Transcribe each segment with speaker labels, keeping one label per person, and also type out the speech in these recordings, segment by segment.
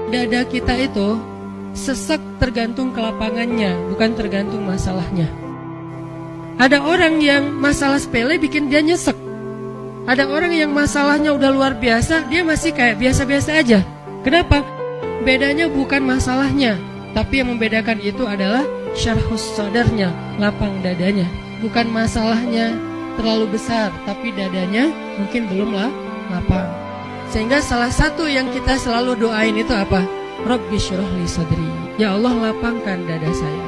Speaker 1: Dada kita itu sesek tergantung kelapangannya, bukan tergantung masalahnya. Ada orang yang masalah sepele bikin dia nyesek. Ada orang yang masalahnya udah luar biasa, dia masih kayak biasa-biasa aja. Kenapa? Bedanya bukan masalahnya, tapi yang membedakan itu adalah syarhus sadarnya, lapang dadanya. Bukan masalahnya terlalu besar, tapi dadanya mungkin belum lapang. Sehingga salah satu yang kita selalu doain itu apa? Rabbi syrah li sadri. Ya Allah, lapangkan dada saya.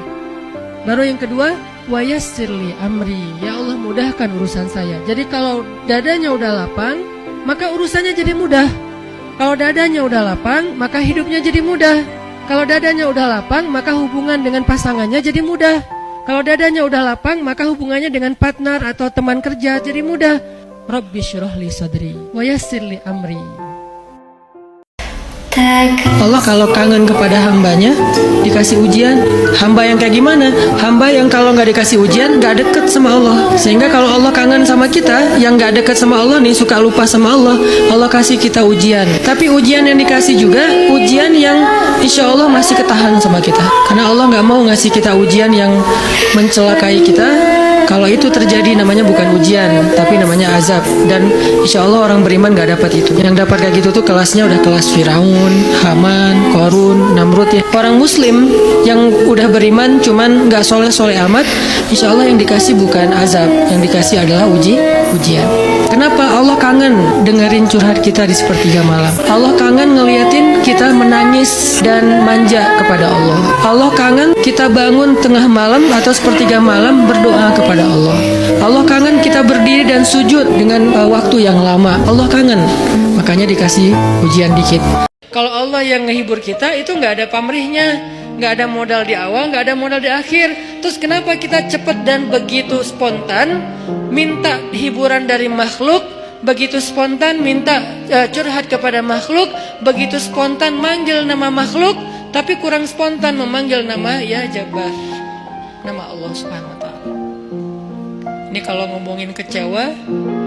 Speaker 1: Baru yang kedua, wa yassir li amri. Ya Allah, mudahkan urusan saya. Jadi kalau dadanya udah lapang, maka urusannya jadi mudah. Kalau dadanya udah lapang, maka hidupnya jadi mudah. Kalau dadanya udah lapang, maka hubungan dengan pasangannya jadi mudah. Kalau dadanya udah lapang, maka hubungannya dengan partner atau teman kerja jadi mudah. Rabbi syrah li sadri wa yassir li amri. Allah kalau kangen kepada hambanya, dikasih ujian. Hamba yang kayak gimana? Hamba yang kalau nggak dikasih ujian nggak deket sama Allah. Sehingga kalau Allah kangen sama kita, yang nggak deket sama Allah nih, suka lupa sama Allah, Allah kasih kita ujian. Tapi ujian yang dikasih juga ujian yang insya Allah masih ketahan sama kita. Karena Allah nggak mau ngasih kita ujian yang mencelakai kita. Kalau itu terjadi namanya bukan ujian, tapi namanya azab. Dan insya Allah orang beriman gak dapat itu. Yang dapat kayak gitu tuh kelasnya udah kelas Firaun, Haman, Korun, Namrud ya. Orang muslim yang udah beriman cuman gak soleh-soleh amat, insya Allah yang dikasih bukan azab, yang dikasih adalah ujian. Kenapa? Allah kangen dengerin curhat kita di sepertiga malam. Allah kangen ngeliatin kita menangis dan manja kepada Allah. Allah kangen kita bangun tengah malam atau sepertiga malam berdoa kepada Allah. Allah kangen kita berdiri dan sujud dengan waktu yang lama. Allah kangen. Makanya dikasih ujian dikit. Kalau Allah yang ngehibur kita itu nggak ada pamrihnya, nggak ada modal di awal, nggak ada modal di akhir. Terus kenapa kita cepat dan begitu spontan minta hiburan dari makhluk, begitu spontan minta curhat kepada makhluk, begitu spontan manggil nama makhluk, tapi kurang spontan memanggil nama Ya Jabbar, nama Allah Subhanahu wa Ta'ala. Ini kalau ngomongin kecewa,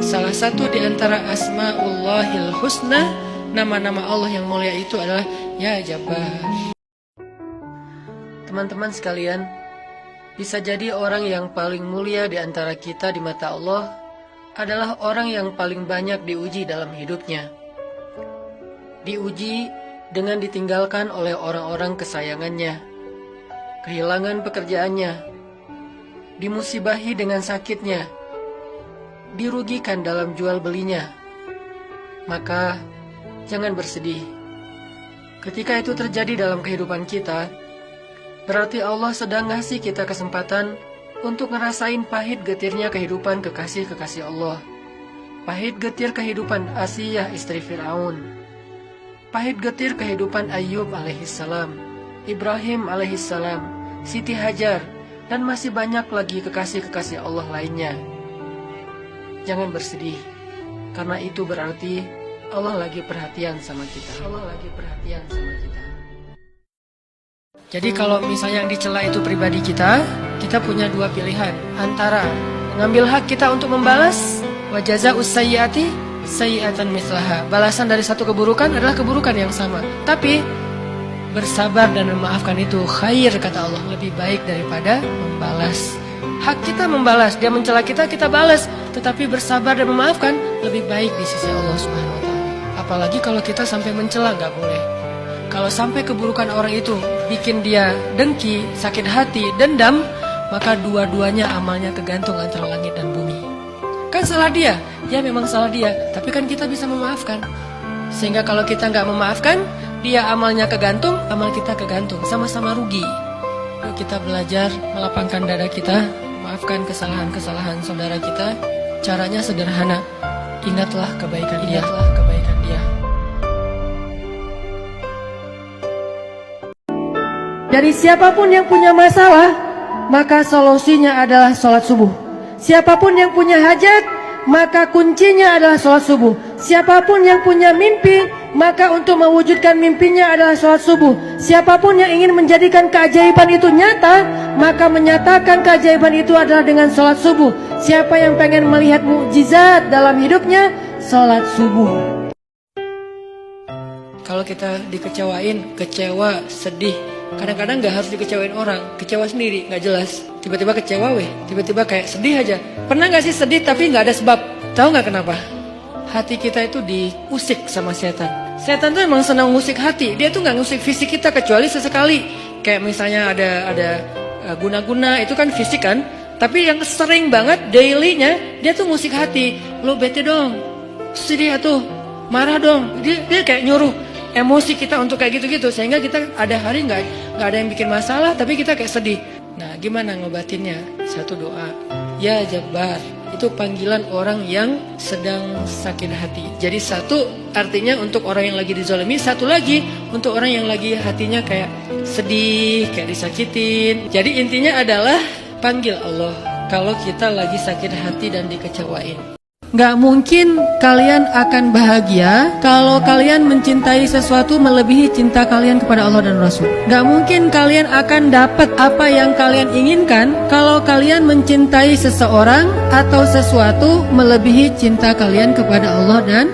Speaker 1: salah satu di antara Asmaullahil Husna, nama-nama Allah yang mulia itu adalah Ya Jabbar. Teman-teman sekalian, bisa jadi orang yang paling mulia di antara kita di mata Allah adalah orang yang paling banyak diuji dalam hidupnya. Diuji dengan ditinggalkan oleh orang-orang kesayangannya, kehilangan pekerjaannya, dimusibahi dengan sakitnya, dirugikan dalam jual belinya. Maka jangan bersedih. Ketika itu terjadi dalam kehidupan kita, berarti Allah sedang ngasih kita kesempatan untuk ngerasain pahit getirnya kehidupan kekasih-kekasih Allah. Pahit getir kehidupan Asiyah istri Fir'aun. Pahit getir kehidupan Ayyub alaihissalam, Ibrahim alaihissalam, Siti Hajar, dan masih banyak lagi kekasih-kekasih Allah lainnya. Jangan bersedih, karena itu berarti Allah lagi perhatian sama kita. Allah lagi perhatian sama kita. Jadi kalau misalnya yang dicela itu pribadi kita punya dua pilihan. Antara mengambil hak kita untuk membalas, wa jazaa'us sayyi'ati sayyi'atan mithlaha. Balasan dari satu keburukan adalah keburukan yang sama. Tapi bersabar dan memaafkan itu khair, kata Allah, lebih baik daripada membalas. Hak kita membalas, dia mencela kita, kita balas. Tetapi bersabar dan memaafkan lebih baik di sisi Allah Subhanahu wa Ta'ala. Apalagi kalau kita sampai mencela, nggak boleh. Kalau sampai keburukan orang itu bikin dia dengki, sakit hati, dendam, maka dua-duanya amalnya kegantung antara langit dan bumi. Kan salah dia, ya memang salah dia, tapi kan kita bisa memaafkan. Sehingga kalau kita nggak memaafkan, dia amalnya kegantung, amal kita kegantung, sama-sama rugi. Yuk kita belajar melapangkan dada kita, maafkan kesalahan-kesalahan saudara kita. Caranya sederhana, ingatlah kebaikan dia. Dari siapapun yang punya masalah, maka solusinya adalah sholat subuh. Siapapun yang punya hajat, maka kuncinya adalah sholat subuh. Siapapun yang punya mimpi, maka untuk mewujudkan mimpinya adalah sholat subuh. Siapapun yang ingin menjadikan keajaiban itu nyata, maka menyatakan keajaiban itu adalah dengan sholat subuh. Siapa yang pengen melihat mukjizat dalam hidupnya, sholat subuh. Kalau kita dikecewain, kecewa, sedih. Kadang-kadang gak harus dikecewain orang, kecewa sendiri, gak jelas. Tiba-tiba kecewa tiba-tiba kayak sedih aja. Pernah gak sih sedih tapi gak ada sebab? Tahu gak kenapa? Hati kita itu diusik sama setan. Setan tuh emang senang ngusik hati. Dia tuh gak ngusik fisik kita kecuali sesekali. Kayak misalnya ada guna-guna, itu kan fisik kan. Tapi yang sering banget, dailynya, dia tuh ngusik hati. Lo bete dong, sedih tuh, marah dong. Dia kayak nyuruh emosi kita untuk kayak gitu-gitu. Sehingga kita ada hari gak ada yang bikin masalah, tapi kita kayak sedih. Nah gimana ngobatinnya? Satu doa, ya Jabbar. Itu panggilan orang yang sedang sakit hati. Jadi satu artinya untuk orang yang lagi dizalimi, satu lagi untuk orang yang lagi hatinya kayak sedih, kayak disakitin. Jadi intinya adalah panggil Allah kalau kita lagi sakit hati dan dikecewain. Gak mungkin kalian akan bahagia kalau kalian mencintai sesuatu melebihi cinta kalian kepada Allah dan Rasul. Gak mungkin kalian akan dapat apa yang kalian inginkan kalau kalian mencintai seseorang atau sesuatu melebihi cinta kalian kepada Allah dan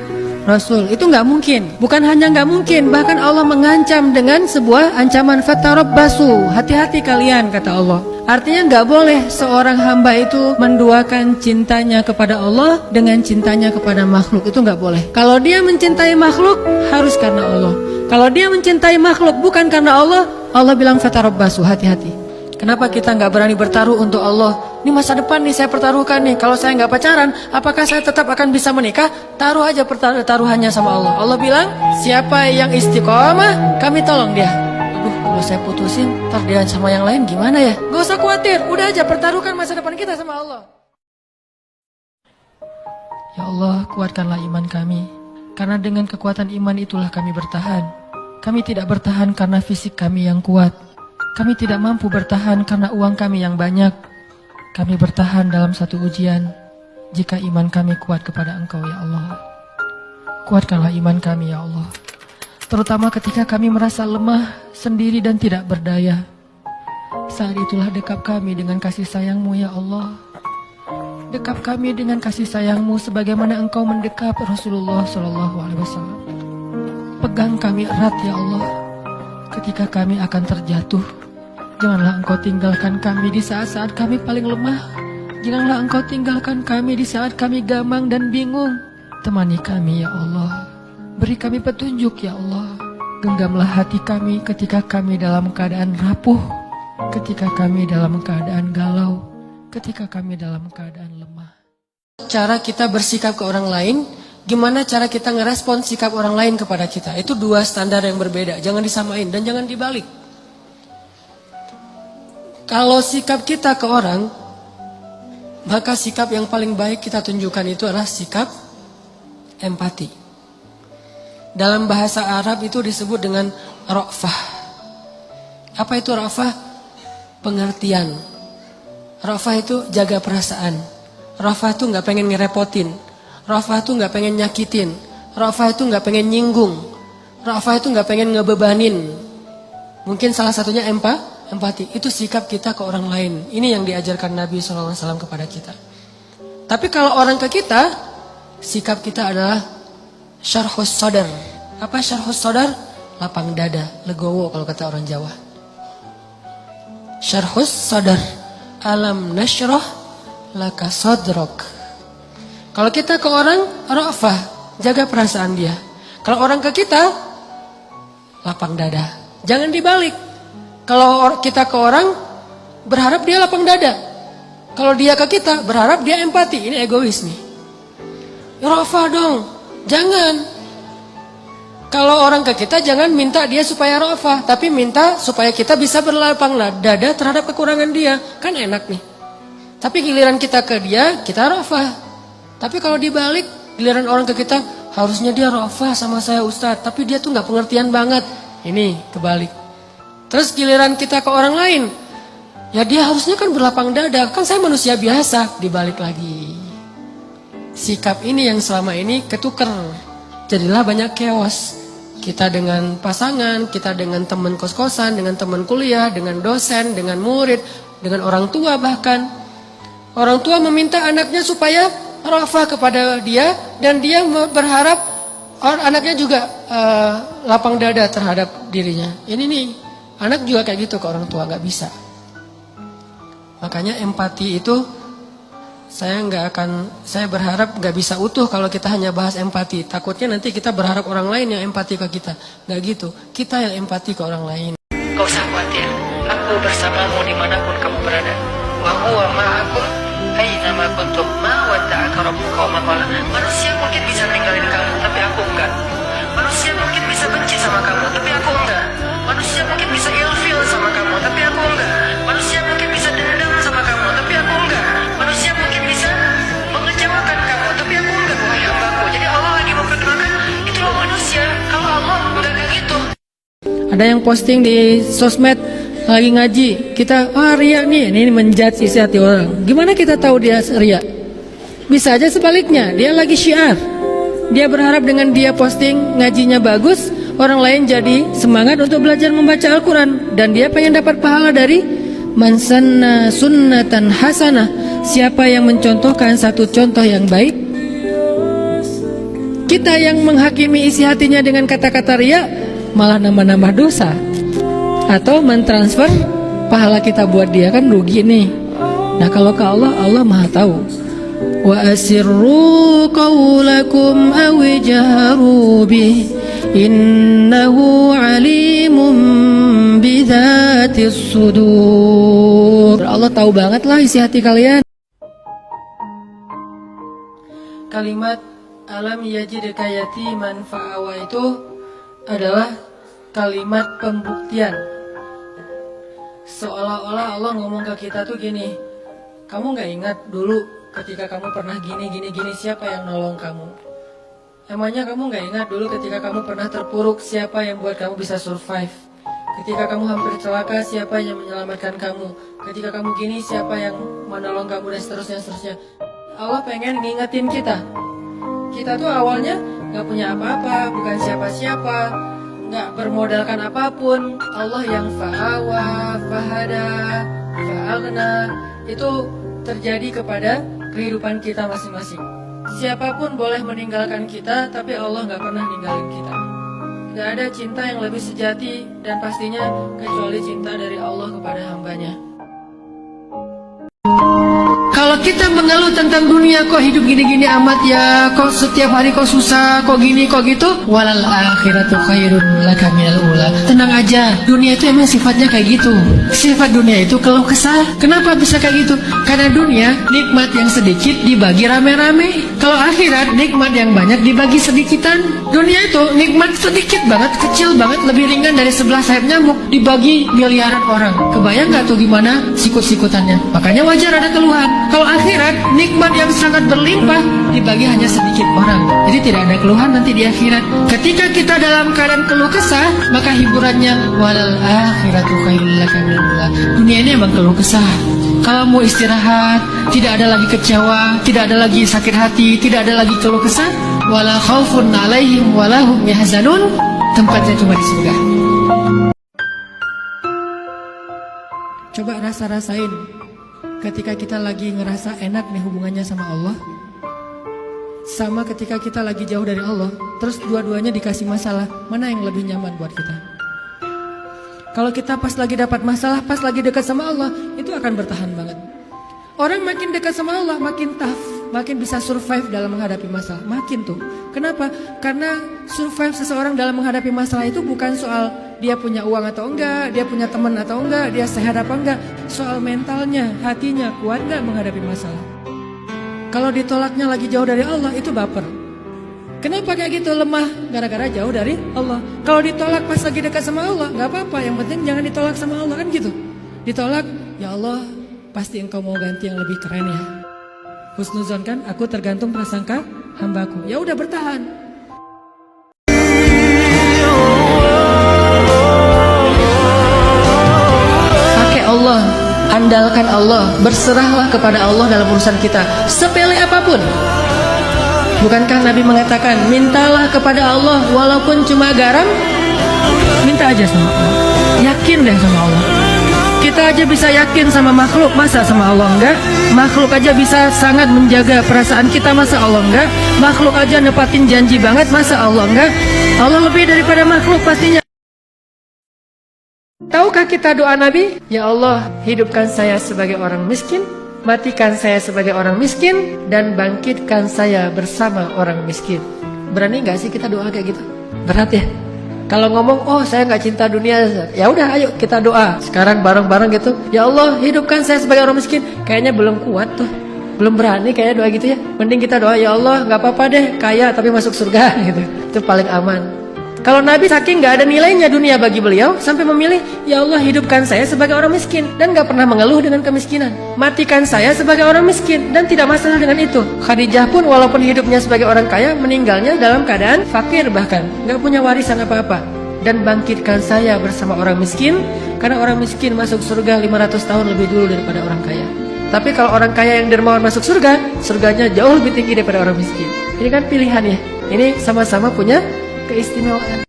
Speaker 1: Rasul. Itu gak mungkin. Bukan hanya gak mungkin, bahkan Allah mengancam dengan sebuah ancaman, fatarabbasu, hati-hati kalian, kata Allah. Artinya gak boleh seorang hamba itu menduakan cintanya kepada Allah dengan cintanya kepada makhluk. Itu gak boleh. Kalau dia mencintai makhluk, harus karena Allah. Kalau dia mencintai makhluk bukan karena Allah, Allah bilang fatarabbasu, hati-hati. Kenapa kita gak berani bertaruh untuk Allah? Ini masa depan nih saya pertaruhkan nih. Kalau saya gak pacaran, apakah saya tetap akan bisa menikah? Taruh aja taruhannya sama Allah. Allah bilang, siapa yang istiqomah, kami tolong dia. Kalau saya putusin, ntar dia sama yang lain gimana ya? Gak usah khawatir, udah aja pertaruhkan masa depan kita sama Allah. Ya Allah, kuatkanlah iman kami. Karena dengan kekuatan iman itulah kami bertahan. Kami tidak bertahan karena fisik kami yang kuat. Kami tidak mampu bertahan karena uang kami yang banyak. Kami bertahan dalam satu ujian jika iman kami kuat kepada Engkau, ya Allah. Kuatkanlah iman kami, ya Allah. Terutama ketika kami merasa lemah, sendiri dan tidak berdaya. Saat itulah dekap kami dengan kasih sayang-Mu, ya Allah. Dekap kami dengan kasih sayang-Mu sebagaimana Engkau mendekap Rasulullah SAW. Pegang kami erat, ya Allah. Ketika kami akan terjatuh, janganlah Engkau tinggalkan kami di saat-saat kami paling lemah. Janganlah Engkau tinggalkan kami di saat kami gamang dan bingung. Temani kami, ya Allah. Beri kami petunjuk, ya Allah. Genggamlah hati kami ketika kami dalam keadaan rapuh, ketika kami dalam keadaan galau, ketika kami dalam keadaan lemah. Cara kita bersikap ke orang lain, gimana cara kita ngerespon sikap orang lain kepada kita. Itu dua standar yang berbeda, jangan disamain dan jangan dibalik. Kalau sikap kita ke orang, maka sikap yang paling baik kita tunjukkan itu adalah sikap empati. Dalam bahasa Arab itu disebut dengan ra'fah. Apa itu ra'fah? Pengertian. Ra'fah itu jaga perasaan. Ra'fah itu gak pengen ngerepotin. Ra'fah itu gak pengen nyakitin. Ra'fah itu gak pengen nyinggung. Ra'fah itu gak pengen ngebebanin. Mungkin salah satunya empati. Itu sikap kita ke orang lain. Ini yang diajarkan Nabi SAW kepada kita. Tapi kalau orang ke kita, sikap kita adalah syarhus sadar. Apa syarhus sadar? Lapang dada, legowo kalau kata orang Jawa. Syarhus sadar. Alam nasyrah laka sadrak. Kalau kita ke orang, ra'fah, jaga perasaan dia. Kalau orang ke kita, lapang dada. Jangan dibalik. Kalau kita ke orang, berharap dia lapang dada. Kalau dia ke kita, berharap dia empati. Ini egois nih. Ra'fah dong. Jangan. Kalau orang ke kita jangan minta dia supaya ra'fah, tapi minta supaya kita bisa berlapang dada terhadap kekurangan dia. Kan enak nih. Tapi giliran kita ke dia, kita ra'fah. Tapi kalau dibalik, giliran orang ke kita, harusnya dia ra'fah sama saya Ustadz, tapi dia tuh gak pengertian banget. Ini kebalik. Terus giliran kita ke orang lain, ya dia harusnya kan berlapang dada. Kan saya manusia biasa. Dibalik lagi. Sikap ini yang selama ini ketuker. Jadilah banyak chaos. Kita dengan pasangan, kita dengan teman kos-kosan, dengan teman kuliah, dengan dosen, dengan murid, dengan orang tua bahkan. Orang tua meminta anaknya supaya ra'fah kepada dia dan dia berharap Anaknya juga lapang dada terhadap dirinya. Ini nih, anak juga kayak gitu ke orang tua, nggak bisa. Makanya empati itu saya berharap nggak bisa utuh kalau kita hanya bahas empati. Takutnya nanti kita berharap orang lain yang empati ke kita. Nggak gitu, kita yang empati ke orang lain. Gak usah khawatir, aku bersamamu dimanapun kamu berada. Wa huwa ma'akum aina ma kuntum ma wadda'aka rabbuka wa ma qala. Manusia mungkin bisa ninggalin kamu, tapi aku enggak. Manusia mungkin bisa benci sama kamu, tapi aku enggak. Manusia mungkin bisa ilfil sama kamu, tapi aku enggak. Manusia mungkin bisa dendam sama kamu, tapi aku enggak. Manusia mungkin bisa mengecewakan kamu, tapi aku enggak, wahai hambaku. Jadi Allah lagi memperkenalkan, itulah manusia. Kalau Allah enggak kayak gitu. Ada yang posting di sosmed lagi ngaji, kita ria nih, ini menjudge isi hati orang. Gimana kita tahu dia ria? Bisa aja sebaliknya, dia lagi syiar. Dia berharap dengan dia posting ngajinya bagus, orang lain jadi semangat untuk belajar membaca Al-Quran. Dan dia pengen dapat pahala dari man sanna sunnatan hasanah. Siapa yang mencontohkan satu contoh yang baik. Kita yang menghakimi isi hatinya dengan kata-kata ria, malah nambah-nambah dosa. Atau mentransfer pahala kita buat dia, kan rugi nih. Nah kalau ke Allah, Allah maha tahu. Wa asirru qawlakum aw jaharu bih innahu alimun bidzatis sudur. Allah tahu banget lah isi hati kalian. Kalimat alam yajidka yatiman fa'awa itu adalah kalimat pembuktian. Seolah-olah Allah ngomong ke kita tuh gini, kamu gak ingat dulu ketika kamu pernah gini, siapa yang nolong kamu? Emangnya kamu gak ingat dulu ketika kamu pernah terpuruk, siapa yang buat kamu bisa survive? Ketika kamu hampir celaka, siapa yang menyelamatkan kamu? Ketika kamu gini, siapa yang menolong kamu, dan seterusnya. Allah pengen ngingetin kita. Kita tuh awalnya gak punya apa-apa, bukan siapa-siapa, gak bermodalkan apapun. Allah yang fa'awa, fahada, fa'agna, itu terjadi kepada kehidupan kita masing-masing. Siapapun boleh meninggalkan kita, tapi Allah gak pernah ninggalin kita. Gak ada cinta yang lebih sejati dan pastinya kecuali cinta dari Allah kepada hambanya. Kalau kita mengeluh tentang dunia, kok hidup gini-gini amat ya, kok setiap hari kok susah, kok gini, kok gitu, walal akhiratu khairun laka minal ula. Tenang aja, dunia itu emang sifatnya kayak gitu. Sifat dunia itu keluh kesah. Kenapa bisa kayak gitu? Karena dunia nikmat yang sedikit dibagi rame-rame. Kalau akhirat nikmat yang banyak dibagi sedikitan. Dunia itu nikmat sedikit banget, kecil banget, lebih ringan dari sebelah sayap nyamuk, dibagi miliaran orang. Kebayang gak tuh gimana sikut-sikutannya? Makanya wajar ada keluhan. Kalau akhirat, nikmat yang sangat berlimpah dibagi hanya sedikit orang. Jadi tidak ada keluhan nanti di akhirat. Ketika kita dalam keadaan keluh kesah, maka hiburannya walal akhiratu khairul laka minal ula. Dunia ini emang keluh kesah. Kalau mau istirahat, tidak ada lagi kecewa, tidak ada lagi sakit hati, tidak ada lagi keluh kesah, wala khaufun alaihim wala hum yahzanun. Tempatnya cuma di surga. Coba rasa-rasain ketika kita lagi ngerasa enak nih hubungannya sama Allah, sama ketika kita lagi jauh dari Allah, terus dua-duanya dikasih masalah, mana yang lebih nyaman buat kita? Kalau kita pas lagi dapat masalah, pas lagi dekat sama Allah, itu akan bertahan banget. Orang makin dekat sama Allah, makin tough, makin bisa survive dalam menghadapi masalah, makin tuh. Kenapa? Karena survive seseorang dalam menghadapi masalah itu bukan soal dia punya uang atau enggak, dia punya teman atau enggak, dia sehat apa enggak. Soal mentalnya, hatinya kuat enggak menghadapi masalah. Kalau ditolaknya lagi jauh dari Allah, itu baper. Kenapa kayak gitu? Lemah, gara-gara jauh dari Allah. Kalau ditolak pas lagi dekat sama Allah, gak apa-apa, yang penting jangan ditolak sama Allah, kan gitu. Ditolak, ya Allah, pasti engkau mau ganti yang lebih keren ya. Husnuzon kan, aku tergantung prasangka hambaku. Ya udah bertahan. Allah, andalkan Allah, berserahlah kepada Allah dalam urusan kita, sepele apapun. Bukankah Nabi mengatakan, mintalah kepada Allah walaupun cuma garam, minta aja sama Allah, yakin deh sama Allah. Kita aja bisa yakin sama makhluk, masa sama Allah enggak? Makhluk aja bisa sangat menjaga perasaan kita, masa Allah enggak? Makhluk aja nepatin janji banget, masa Allah enggak? Allah lebih daripada makhluk pastinya. Tahukah kita doa Nabi? Ya Allah, hidupkan saya sebagai orang miskin, matikan saya sebagai orang miskin, dan bangkitkan saya bersama orang miskin. Berani gak sih kita doa kayak gitu? Berat ya? Kalau ngomong, oh saya gak cinta dunia, ya udah ayo kita doa sekarang bareng-bareng gitu. Ya Allah, hidupkan saya sebagai orang miskin. Kayaknya belum kuat tuh, belum berani kayaknya doa gitu ya. Mending kita doa, ya Allah gak apa-apa deh kaya tapi masuk surga gitu. Itu paling aman. Kalau Nabi saking gak ada nilainya dunia bagi beliau, sampai memilih, ya Allah hidupkan saya sebagai orang miskin, dan gak pernah mengeluh dengan kemiskinan. Matikan saya sebagai orang miskin, dan tidak masalah dengan itu. Khadijah pun walaupun hidupnya sebagai orang kaya, meninggalnya dalam keadaan fakir bahkan, gak punya warisan apa-apa. Dan bangkitkan saya bersama orang miskin, karena orang miskin masuk surga 500 tahun lebih dulu daripada orang kaya. Tapi kalau orang kaya yang dermawan masuk surga, surganya jauh lebih tinggi daripada orang miskin. Ini kan pilihan ya. Ini sama-sama punya keistimewaan.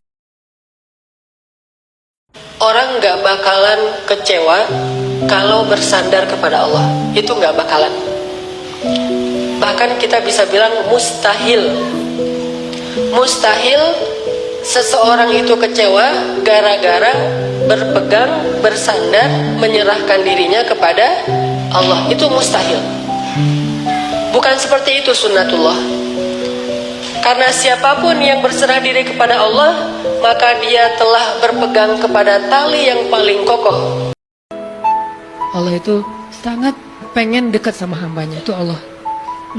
Speaker 1: Orang gak bakalan kecewa kalau bersandar kepada Allah. Itu gak bakalan. Bahkan kita bisa bilang mustahil. Mustahil seseorang itu kecewa gara-gara berpegang, bersandar, menyerahkan dirinya kepada Allah. Itu mustahil. Bukan seperti itu sunnatullah. Karena siapapun yang berserah diri kepada Allah, maka dia telah berpegang kepada tali yang paling kokoh. Allah itu sangat pengen dekat sama hambanya, itu Allah.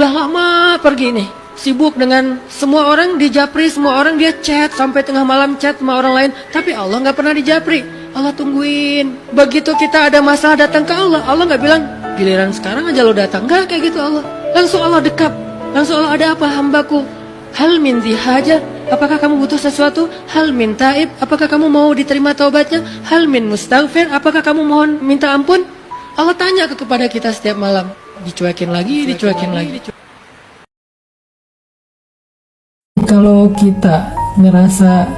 Speaker 1: Udah lama pergi nih, sibuk dengan semua orang dijapri, semua orang dia chat, sampai tengah malam chat sama orang lain. Tapi Allah gak pernah dijapri, Allah tungguin. Begitu kita ada masalah datang ke Allah, Allah gak bilang, giliran sekarang aja lo datang. Gak kayak gitu Allah. Langsung Allah dekap, langsung Allah, ada apa hambaku? Hal min dihaja, apakah kamu butuh sesuatu? Hal min taib, apakah kamu mau diterima taubatnya? Hal min mustaghfir, apakah kamu mohon minta ampun? Allah tanya kepada kita setiap malam. Dicuekin lagi, dicuekin lagi. Kalau kita ngerasa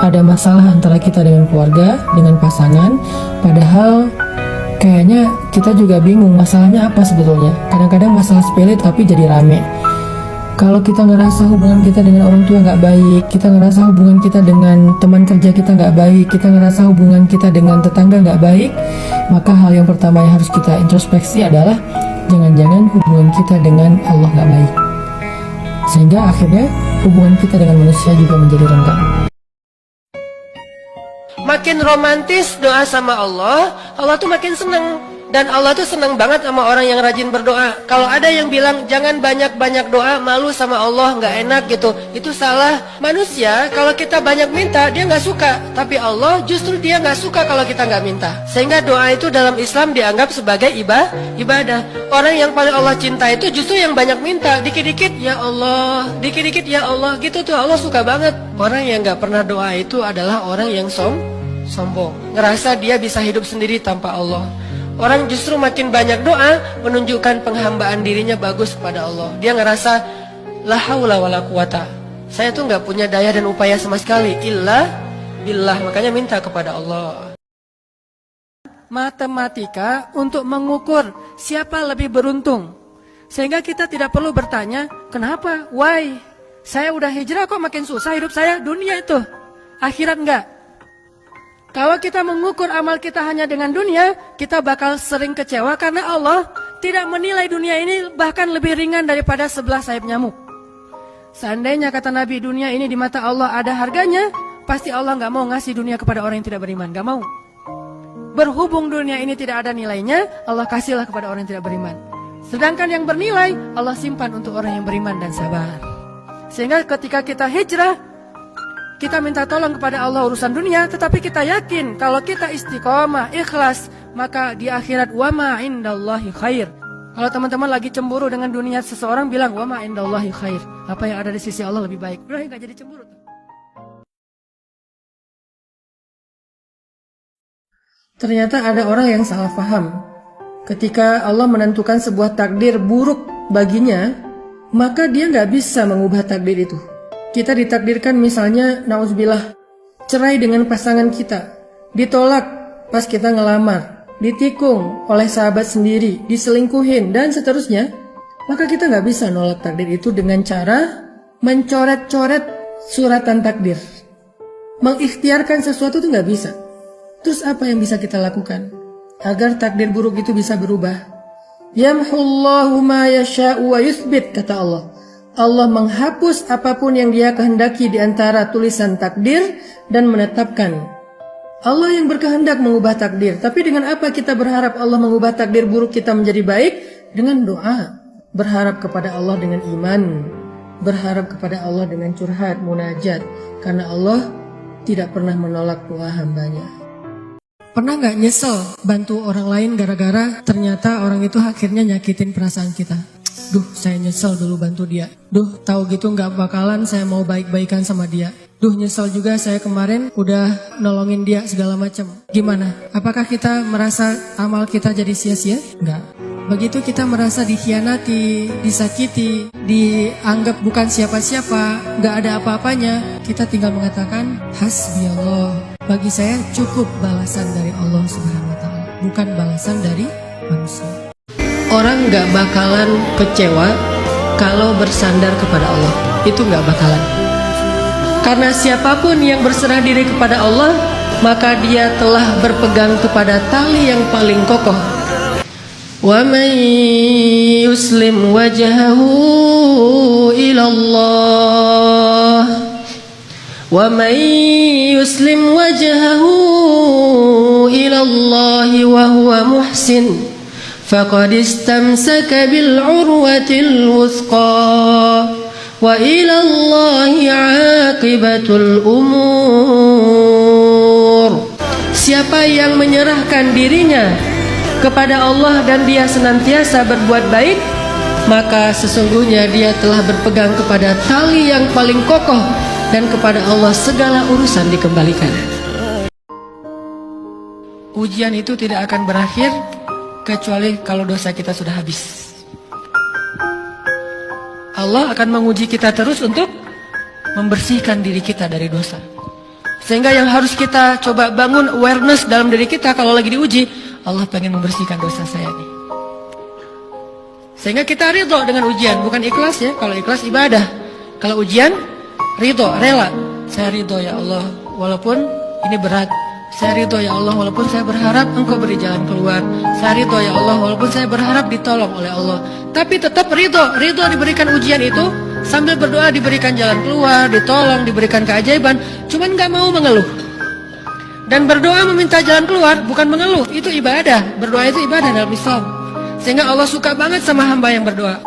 Speaker 1: ada masalah antara kita dengan keluarga, dengan pasangan, padahal kayaknya kita juga bingung masalahnya apa sebetulnya. Kadang-kadang masalah sepele tapi jadi rame. Kalau kita ngerasa hubungan kita dengan orang tua gak baik, kita ngerasa hubungan kita dengan teman kerja kita gak baik, kita ngerasa hubungan kita dengan tetangga gak baik, maka hal yang pertama yang harus kita introspeksi adalah jangan-jangan hubungan kita dengan Allah gak baik. Sehingga akhirnya hubungan kita dengan manusia juga menjadi renggang. Makin romantis doa sama Allah, Allah tuh makin senang. Dan Allah tuh senang banget sama orang yang rajin berdoa. Kalau ada yang bilang jangan banyak-banyak doa, malu sama Allah, nggak enak gitu, itu salah. Manusia kalau kita banyak minta dia nggak suka, tapi Allah justru dia nggak suka kalau kita nggak minta. Sehingga doa itu dalam Islam dianggap sebagai ibadah. Orang yang paling Allah cinta itu justru yang banyak minta, dikit-dikit ya Allah, dikit-dikit ya Allah, gitu tuh Allah suka banget. Orang yang nggak pernah doa itu adalah orang yang sombong, ngerasa dia bisa hidup sendiri tanpa Allah. Orang justru makin banyak doa menunjukkan penghambaan dirinya bagus kepada Allah. Dia ngerasa la haula wala quwata, saya tuh nggak punya daya dan upaya sama sekali illa billah, makanya minta kepada Allah. Matematika untuk mengukur siapa lebih beruntung. Sehingga kita tidak perlu bertanya kenapa, why, saya udah hijrah kok makin susah hidup saya. Dunia itu, akhirat enggak. Kalau kita mengukur amal kita hanya dengan dunia, kita bakal sering kecewa karena Allah tidak menilai dunia ini bahkan lebih ringan daripada 11 sayap nyamuk. Seandainya kata Nabi dunia ini di mata Allah ada harganya, pasti Allah gak mau ngasih dunia kepada orang yang tidak beriman, gak mau. Berhubung dunia ini tidak ada nilainya, Allah kasihlah kepada orang yang tidak beriman. Sedangkan yang bernilai, Allah simpan untuk orang yang beriman dan sabar. Sehingga ketika kita hijrah, kita minta tolong kepada Allah urusan dunia, tetapi kita yakin kalau kita istiqomah, ikhlas, maka di akhirat wa ma indallahi khair. Kalau teman-teman lagi cemburu dengan dunia seseorang, bilang wa ma indallahi khair. Apa yang ada di sisi Allah lebih baik. Udah gak jadi cemburu. Ternyata ada orang yang salah paham. Ketika Allah menentukan sebuah takdir buruk baginya, maka dia gak bisa mengubah takdir itu. Kita ditakdirkan misalnya, na'udzubillah, cerai dengan pasangan kita, ditolak pas kita ngelamar, ditikung oleh sahabat sendiri, diselingkuhin, dan seterusnya, maka kita nggak bisa nolak takdir itu dengan cara mencoret-coret suratan takdir. Mengikhtiarkan sesuatu itu nggak bisa. Terus apa yang bisa kita lakukan agar takdir buruk itu bisa berubah? Yamhullahu ma yasha'u wa yuthbit, kata Allah. Allah menghapus apapun yang Dia kehendaki di antara tulisan takdir dan menetapkan. Allah yang berkehendak mengubah takdir. Tapi dengan apa kita berharap Allah mengubah takdir buruk kita menjadi baik? Dengan doa. Berharap kepada Allah dengan iman. Berharap kepada Allah dengan curhat, munajat. Karena Allah tidak pernah menolak doa hambanya. Pernah nggak nyesel bantu orang lain gara-gara ternyata orang itu akhirnya nyakitin perasaan kita? Duh, saya nyesel dulu bantu dia. Duh, tahu gitu nggak bakalan saya mau baik-baikan sama dia. Duh, nyesel juga saya kemarin udah nolongin dia segala macam. Gimana? Apakah kita merasa amal kita jadi sia-sia? Enggak. Begitu kita merasa dikhianati, disakiti, dianggap bukan siapa-siapa, nggak ada apa-apanya, kita tinggal mengatakan hasbiyallah. Bagi saya cukup balasan dari Allah Subhanahu wa Ta'ala, bukan balasan dari manusia. Orang nggak bakalan kecewa kalau bersandar kepada Allah. Itu nggak bakalan. Karena siapapun yang berserah diri kepada Allah, maka dia telah berpegang kepada tali yang paling kokoh. Wa man yuslim wajhahu ila Allah, wa man yuslim wajhahu ila Allah wa huwa muhsin faqad istamsaka bil urwatil wuthqa wa ila Allahi aqibatul umur. Siapa yang menyerahkan dirinya kepada Allah dan dia senantiasa berbuat baik, maka sesungguhnya dia telah berpegang kepada tali yang paling kokoh dan kepada Allah segala urusan dikembalikan. Ujian itu tidak akan berakhir kecuali kalau dosa kita sudah habis. Allah akan menguji kita terus untuk membersihkan diri kita dari dosa. Sehingga yang harus kita coba bangun awareness dalam diri kita kalau lagi diuji, Allah pengen membersihkan dosa saya nih. Sehingga kita ridho dengan ujian, bukan ikhlas ya. Kalau ikhlas ibadah, kalau ujian ridho, rela. Saya ridho ya Allah, walaupun ini berat. Saya ridho ya Allah, walaupun saya berharap Engkau beri jalan keluar. Saya ridho ya Allah, walaupun saya berharap ditolong oleh Allah. Tapi tetap ridho diberikan ujian itu, sambil berdoa diberikan jalan keluar, ditolong, diberikan keajaiban. Cuman gak mau mengeluh. Dan berdoa meminta jalan keluar bukan mengeluh, itu ibadah. Berdoa itu ibadah dalam Islam. Sehingga Allah suka banget sama hamba yang berdoa.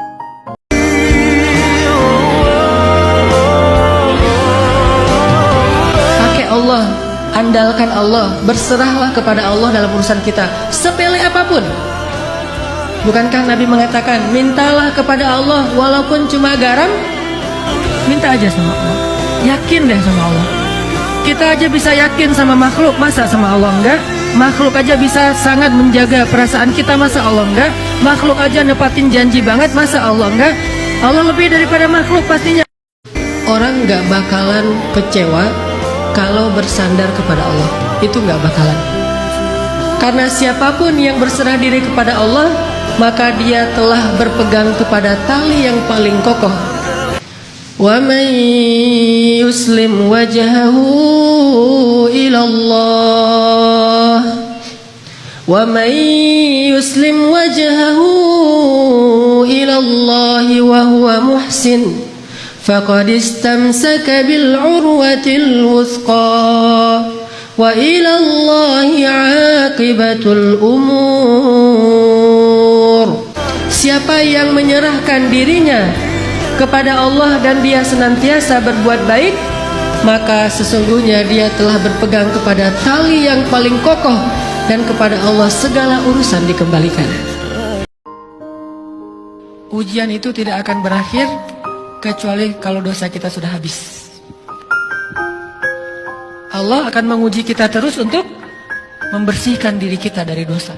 Speaker 1: Pakai Allah, andalkan Allah, berserahlah kepada Allah dalam urusan kita, sepele apapun. Bukankah Nabi mengatakan, mintalah kepada Allah walaupun cuma garam? Minta aja sama Allah, yakin deh sama Allah. Kita aja bisa yakin sama makhluk, masa sama Allah enggak? Makhluk aja bisa sangat menjaga perasaan kita, masa Allah enggak? Makhluk aja nepatin janji banget, masa Allah enggak? Allah lebih daripada makhluk pastinya. Orang enggak bakalan kecewa kalau bersandar kepada Allah. Itu enggak bakalan. Karena siapapun yang berserah diri kepada Allah, maka dia telah berpegang kepada tali yang paling kokoh. Wa man yuslim wajhahu ila Allah, wa man yuslim wajhahu ila Allah wa huwa muhsin faqad istamsaka bil urwatil wuthqa wa ila Allahi aqibatul umur. Siapa yang menyerahkan dirinya kepada Allah dan dia senantiasa berbuat baik, maka sesungguhnya dia telah berpegang kepada tali yang paling kokoh dan kepada Allah segala urusan dikembalikan. Ujian itu tidak akan berakhir kecuali kalau dosa kita sudah habis. Allah akan menguji kita terus untuk membersihkan diri kita dari dosa.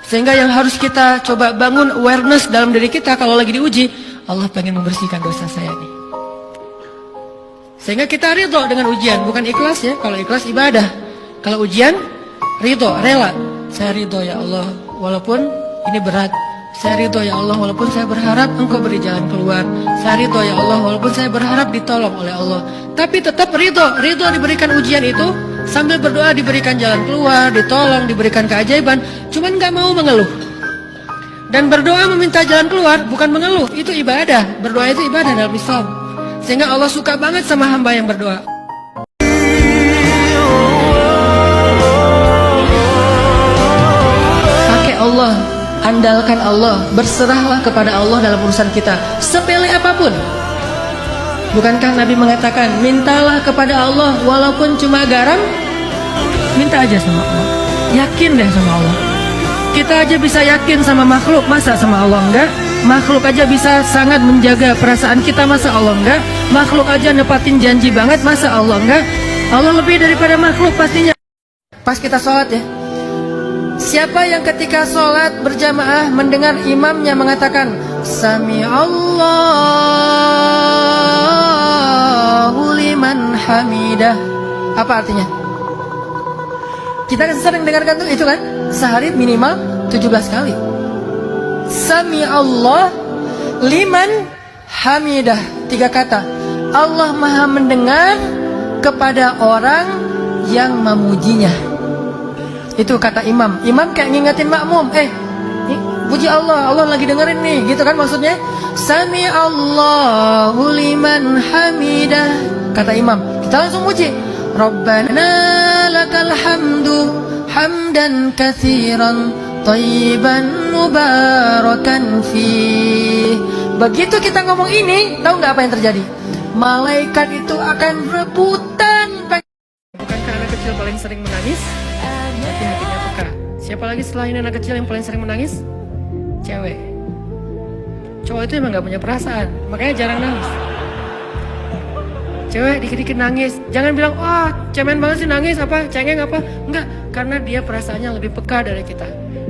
Speaker 1: Sehingga yang harus kita coba bangun awareness dalam diri kita kalau lagi diuji, Allah pengen membersihkan dosa saya nih. Sehingga kita ridho dengan ujian, bukan ikhlas ya. Kalau ikhlas ibadah, kalau ujian ridho, rela. Saya ridho ya Allah, walaupun ini berat. Saya ridho ya Allah, walaupun saya berharap Engkau beri jalan keluar. Saya ridho ya Allah, walaupun saya berharap ditolong oleh Allah. Tapi tetap ridho diberikan ujian itu, sambil berdoa diberikan jalan keluar, ditolong, diberikan keajaiban. Cuman gak mau mengeluh. Dan berdoa meminta jalan keluar bukan mengeluh, itu ibadah. Berdoa itu ibadah dalam Islam. Sehingga Allah suka banget sama hamba yang berdoa. Pakai Allah, andalkan Allah, berserahlah kepada Allah dalam urusan kita, sepele apapun. Bukankah Nabi mengatakan, mintalah kepada Allah walaupun cuma garam? Minta aja sama Allah, yakin deh sama Allah. Kita aja bisa yakin sama makhluk, masa sama Allah enggak? Makhluk aja bisa sangat menjaga perasaan kita, masa Allah enggak? Makhluk aja nepatin janji banget, masa Allah enggak? Allah lebih daripada makhluk pastinya. Pas kita sholat ya, siapa yang ketika sholat berjamaah mendengar imamnya mengatakan Sami Allahu liman hamidah, apa artinya? Kita kan sering dengarkan tuh, itu kan sehari minimal 17 kali. Sami Allah liman hamidah, 3 kata. Allah maha mendengar kepada orang yang memujinya. Itu kata imam. Imam kayak ngingetin makmum, puji Allah, Allah lagi dengerin nih, gitu kan maksudnya. Sami Allahu liman hamidah, kata imam. Kita langsung puji. Rabbana lakal hamdu hamdan katsiran thayyiban mubarakan fih. Begitu kita ngomong ini, tahu nggak apa yang terjadi? Malaikat itu akan rebutan. Bukankah anak kecil paling sering menangis? Berarti hatinya peka. Siapa lagi selain anak kecil yang paling sering menangis? Cewek. Cowok itu emang nggak punya perasaan, makanya jarang nangis. Cewek dikit-dikit nangis, jangan bilang, wah cemen banget sih nangis, apa cengeng apa. Enggak, karena dia perasaannya lebih peka dari kita.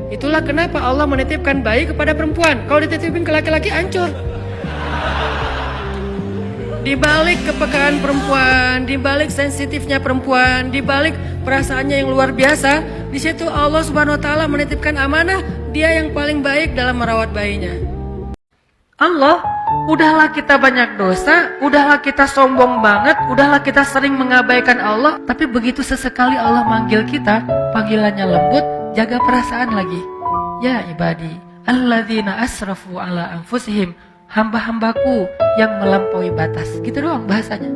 Speaker 1: Itulah kenapa Allah menitipkan bayi kepada perempuan. Kalau dititipin ke laki-laki, hancur. Di balik kepekaan perempuan, di balik sensitifnya perempuan, di balik perasaannya yang luar biasa, di situ Allah Subhanahu wa taala menitipkan amanah, dia yang paling baik dalam merawat bayinya. Allah, udahlah kita banyak dosa, udahlah kita sombong banget, udahlah kita sering mengabaikan Allah, tapi begitu sesekali Allah manggil kita, panggilannya lembut, jaga perasaan lagi. Ya ibadi, alladzina asrafu ala anfusihim, hamba-hambaku yang melampaui batas. Gitu doang bahasanya.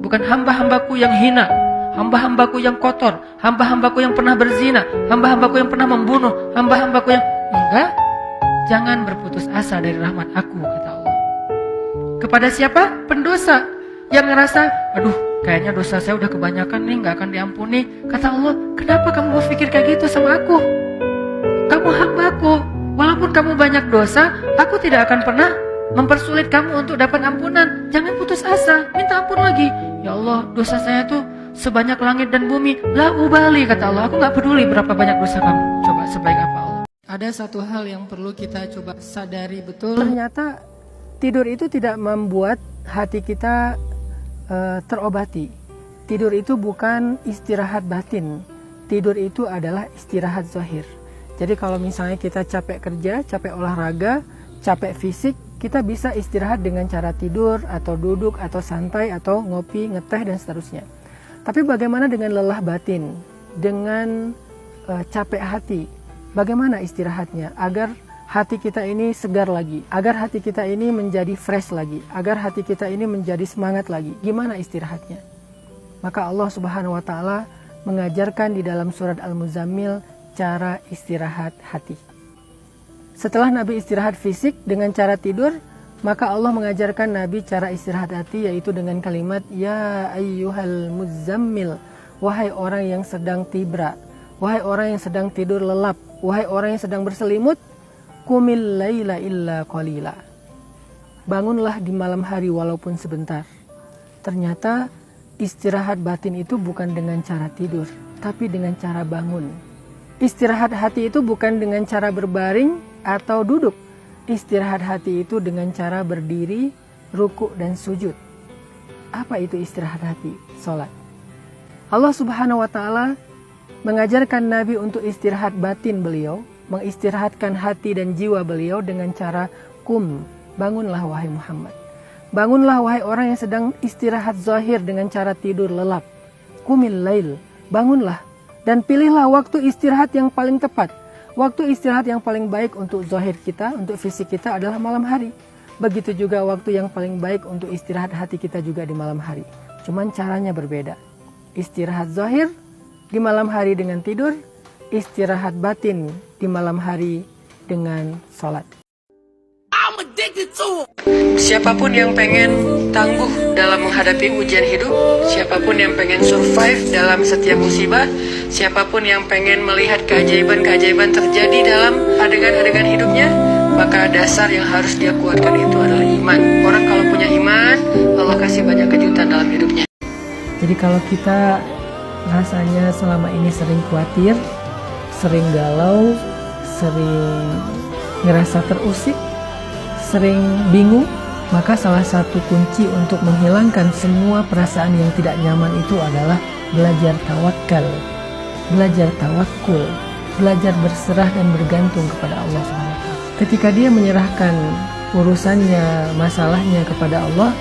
Speaker 1: Bukan hamba-hambaku yang hina, hamba-hambaku yang kotor, hamba-hambaku yang pernah berzina, hamba-hambaku yang pernah membunuh, hamba-hambaku yang... Enggak. Jangan berputus asa dari rahmat aku, kata Allah. Kepada siapa? Pendosa yang ngerasa, aduh kayaknya dosa saya udah kebanyakan nih, gak akan diampuni. Kata Allah, kenapa kamu berpikir kayak gitu sama aku? Kamu hambaku, walaupun kamu banyak dosa, aku tidak akan pernah mempersulit kamu untuk dapat ampunan. Jangan putus asa, minta ampun lagi. Ya Allah, dosa saya tuh sebanyak langit dan bumi. La ubali, kata Allah, aku gak peduli berapa banyak dosa kamu. Coba sebaik apa Allah. Ada satu hal yang perlu kita coba sadari betul. Ternyata tidur itu tidak membuat hati kita terobati. Tidur itu bukan istirahat batin. Tidur itu adalah istirahat zahir. Jadi kalau misalnya kita capek kerja, capek olahraga, capek fisik, kita bisa istirahat dengan cara tidur atau duduk atau santai atau ngopi, ngeteh dan seterusnya. Tapi bagaimana dengan lelah batin? Dengan capek hati? Bagaimana istirahatnya agar hati kita ini segar lagi, agar hati kita ini menjadi fresh lagi, agar hati kita ini menjadi semangat lagi? Gimana istirahatnya? Maka Allah Subhanahu wa taala mengajarkan di dalam surat Al-Muzammil cara istirahat hati. Setelah Nabi istirahat fisik dengan cara tidur, maka Allah mengajarkan Nabi cara istirahat hati, yaitu dengan kalimat ya ayyuhal muzammil, wahai orang yang sedang tibra, wahai orang yang sedang tidur lelap, wahai orang yang sedang berselimut, qumil laila illa qalila. Bangunlah di malam hari walaupun sebentar. Ternyata istirahat batin itu bukan dengan cara tidur, tapi dengan cara bangun. Istirahat hati itu bukan dengan cara berbaring atau duduk. Istirahat hati itu dengan cara berdiri, rukuk dan sujud. Apa itu istirahat hati? Salat. Allah Subhanahu wa taala
Speaker 2: mengajarkan Nabi untuk istirahat batin beliau, mengistirahatkan hati dan jiwa beliau dengan cara kum, bangunlah wahai Muhammad. Bangunlah wahai orang yang sedang istirahat zahir dengan cara tidur lelap. Qumil lail, bangunlah dan pilihlah waktu istirahat yang paling tepat. Waktu istirahat yang paling baik untuk zahir kita, untuk fisik kita adalah malam hari. Begitu juga waktu yang paling baik untuk istirahat hati kita juga di malam hari. Cuman caranya berbeda. Istirahat zahir di malam hari dengan tidur, istirahat batin di malam hari dengan sholat.
Speaker 1: Siapapun yang pengen tangguh dalam menghadapi ujian hidup, siapapun yang pengen survive dalam setiap musibah, siapapun yang pengen melihat keajaiban-keajaiban terjadi dalam adegan-adegan hidupnya, maka dasar yang harus dia kuatkan itu adalah iman. Orang kalau punya iman, Allah kasih banyak kejutan dalam hidupnya.
Speaker 2: Jadi kalau kita rasanya selama ini sering khawatir, sering galau, sering ngerasa terusik, sering bingung, maka salah satu kunci untuk menghilangkan semua perasaan yang tidak nyaman itu adalah belajar tawakal, belajar tawakul, belajar berserah dan bergantung kepada Allah SWT. Ketika dia menyerahkan urusannya, masalahnya kepada Allah,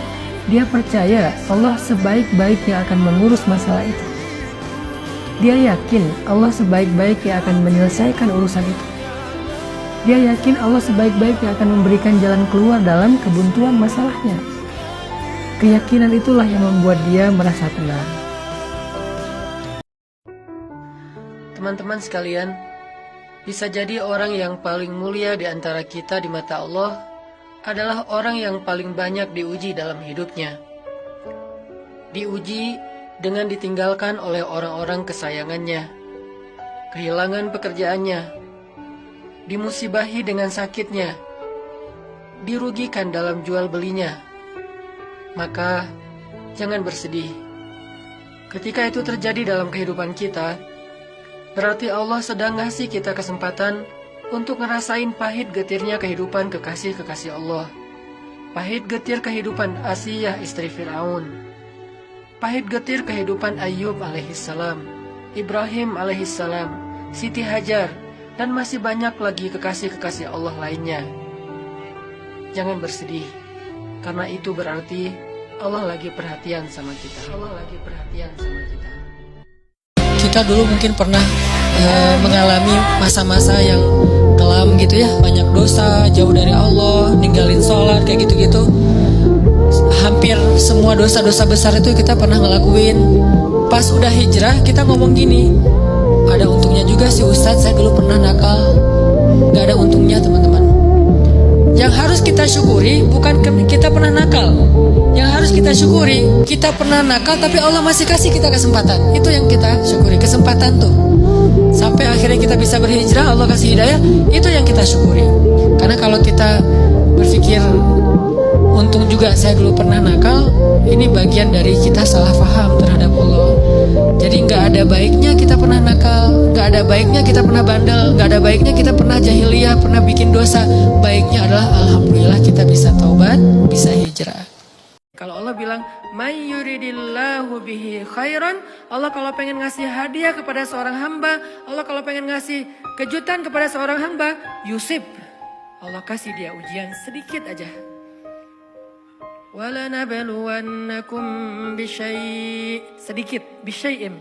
Speaker 2: dia percaya Allah sebaik-baiknya akan mengurus masalah itu. Dia yakin Allah sebaik-baiknya akan menyelesaikan urusan itu. Dia yakin Allah sebaik-baiknya akan memberikan jalan keluar dalam kebuntuan masalahnya. Keyakinan itulah yang membuat dia merasa tenang.
Speaker 1: Teman-teman sekalian, bisa jadi orang yang paling mulia di antara kita di mata Allah adalah orang yang paling banyak diuji dalam hidupnya. Diuji dengan ditinggalkan oleh orang-orang kesayangannya, kehilangan pekerjaannya, dimusibahi dengan sakitnya, dirugikan dalam jual belinya. Maka jangan bersedih. Ketika itu terjadi dalam kehidupan kita, berarti Allah sedang ngasih kita kesempatan untuk ngerasain pahit getirnya kehidupan kekasih-kekasih Allah. Pahit getir kehidupan Asiyah istri Fir'aun, pahit getir kehidupan Ayyub alaihissalam, Ibrahim alaihissalam, Siti Hajar, dan masih banyak lagi kekasih-kekasih Allah lainnya. Jangan bersedih, karena itu berarti Allah lagi perhatian sama kita. Allah lagi perhatian sama kita. Kita dulu mungkin pernah mengalami masa-masa yang kelam gitu ya, banyak dosa, jauh dari Allah, ninggalin sholat, kayak gitu-gitu. Hampir semua dosa-dosa besar itu kita pernah ngelakuin. Pas udah hijrah, kita ngomong gini, ada untungnya juga sih Ustadz, saya dulu pernah nakal. Gak ada untungnya teman-teman. Yang harus kita syukuri bukan kita pernah nakal. Yang harus kita syukuri, kita pernah nakal tapi Allah masih kasih kita kesempatan. Itu yang kita syukuri, kesempatan tuh. Sampai akhirnya kita bisa berhijrah, Allah kasih hidayah, itu yang kita syukuri. Karena kalau kita berpikir untung juga saya dulu pernah nakal, ini bagian dari kita salah paham terhadap Allah. Jadi nggak ada baiknya kita pernah nakal, nggak ada baiknya kita pernah bandel, nggak ada baiknya kita pernah jahiliyah, pernah bikin dosa. Baiknya adalah alhamdulillah kita bisa taubat, bisa hijrah. Kalau Allah bilang, "May yuridillahu bihi khairan", Allah kalau pengen ngasih hadiah kepada seorang hamba, Allah kalau pengen ngasih kejutan kepada seorang hamba, yusib, Allah kasih dia ujian sedikit aja. وَلَنَبْلُوَنَّكُمْ بِشَيْءٍ sedikit بِشَيْءٍ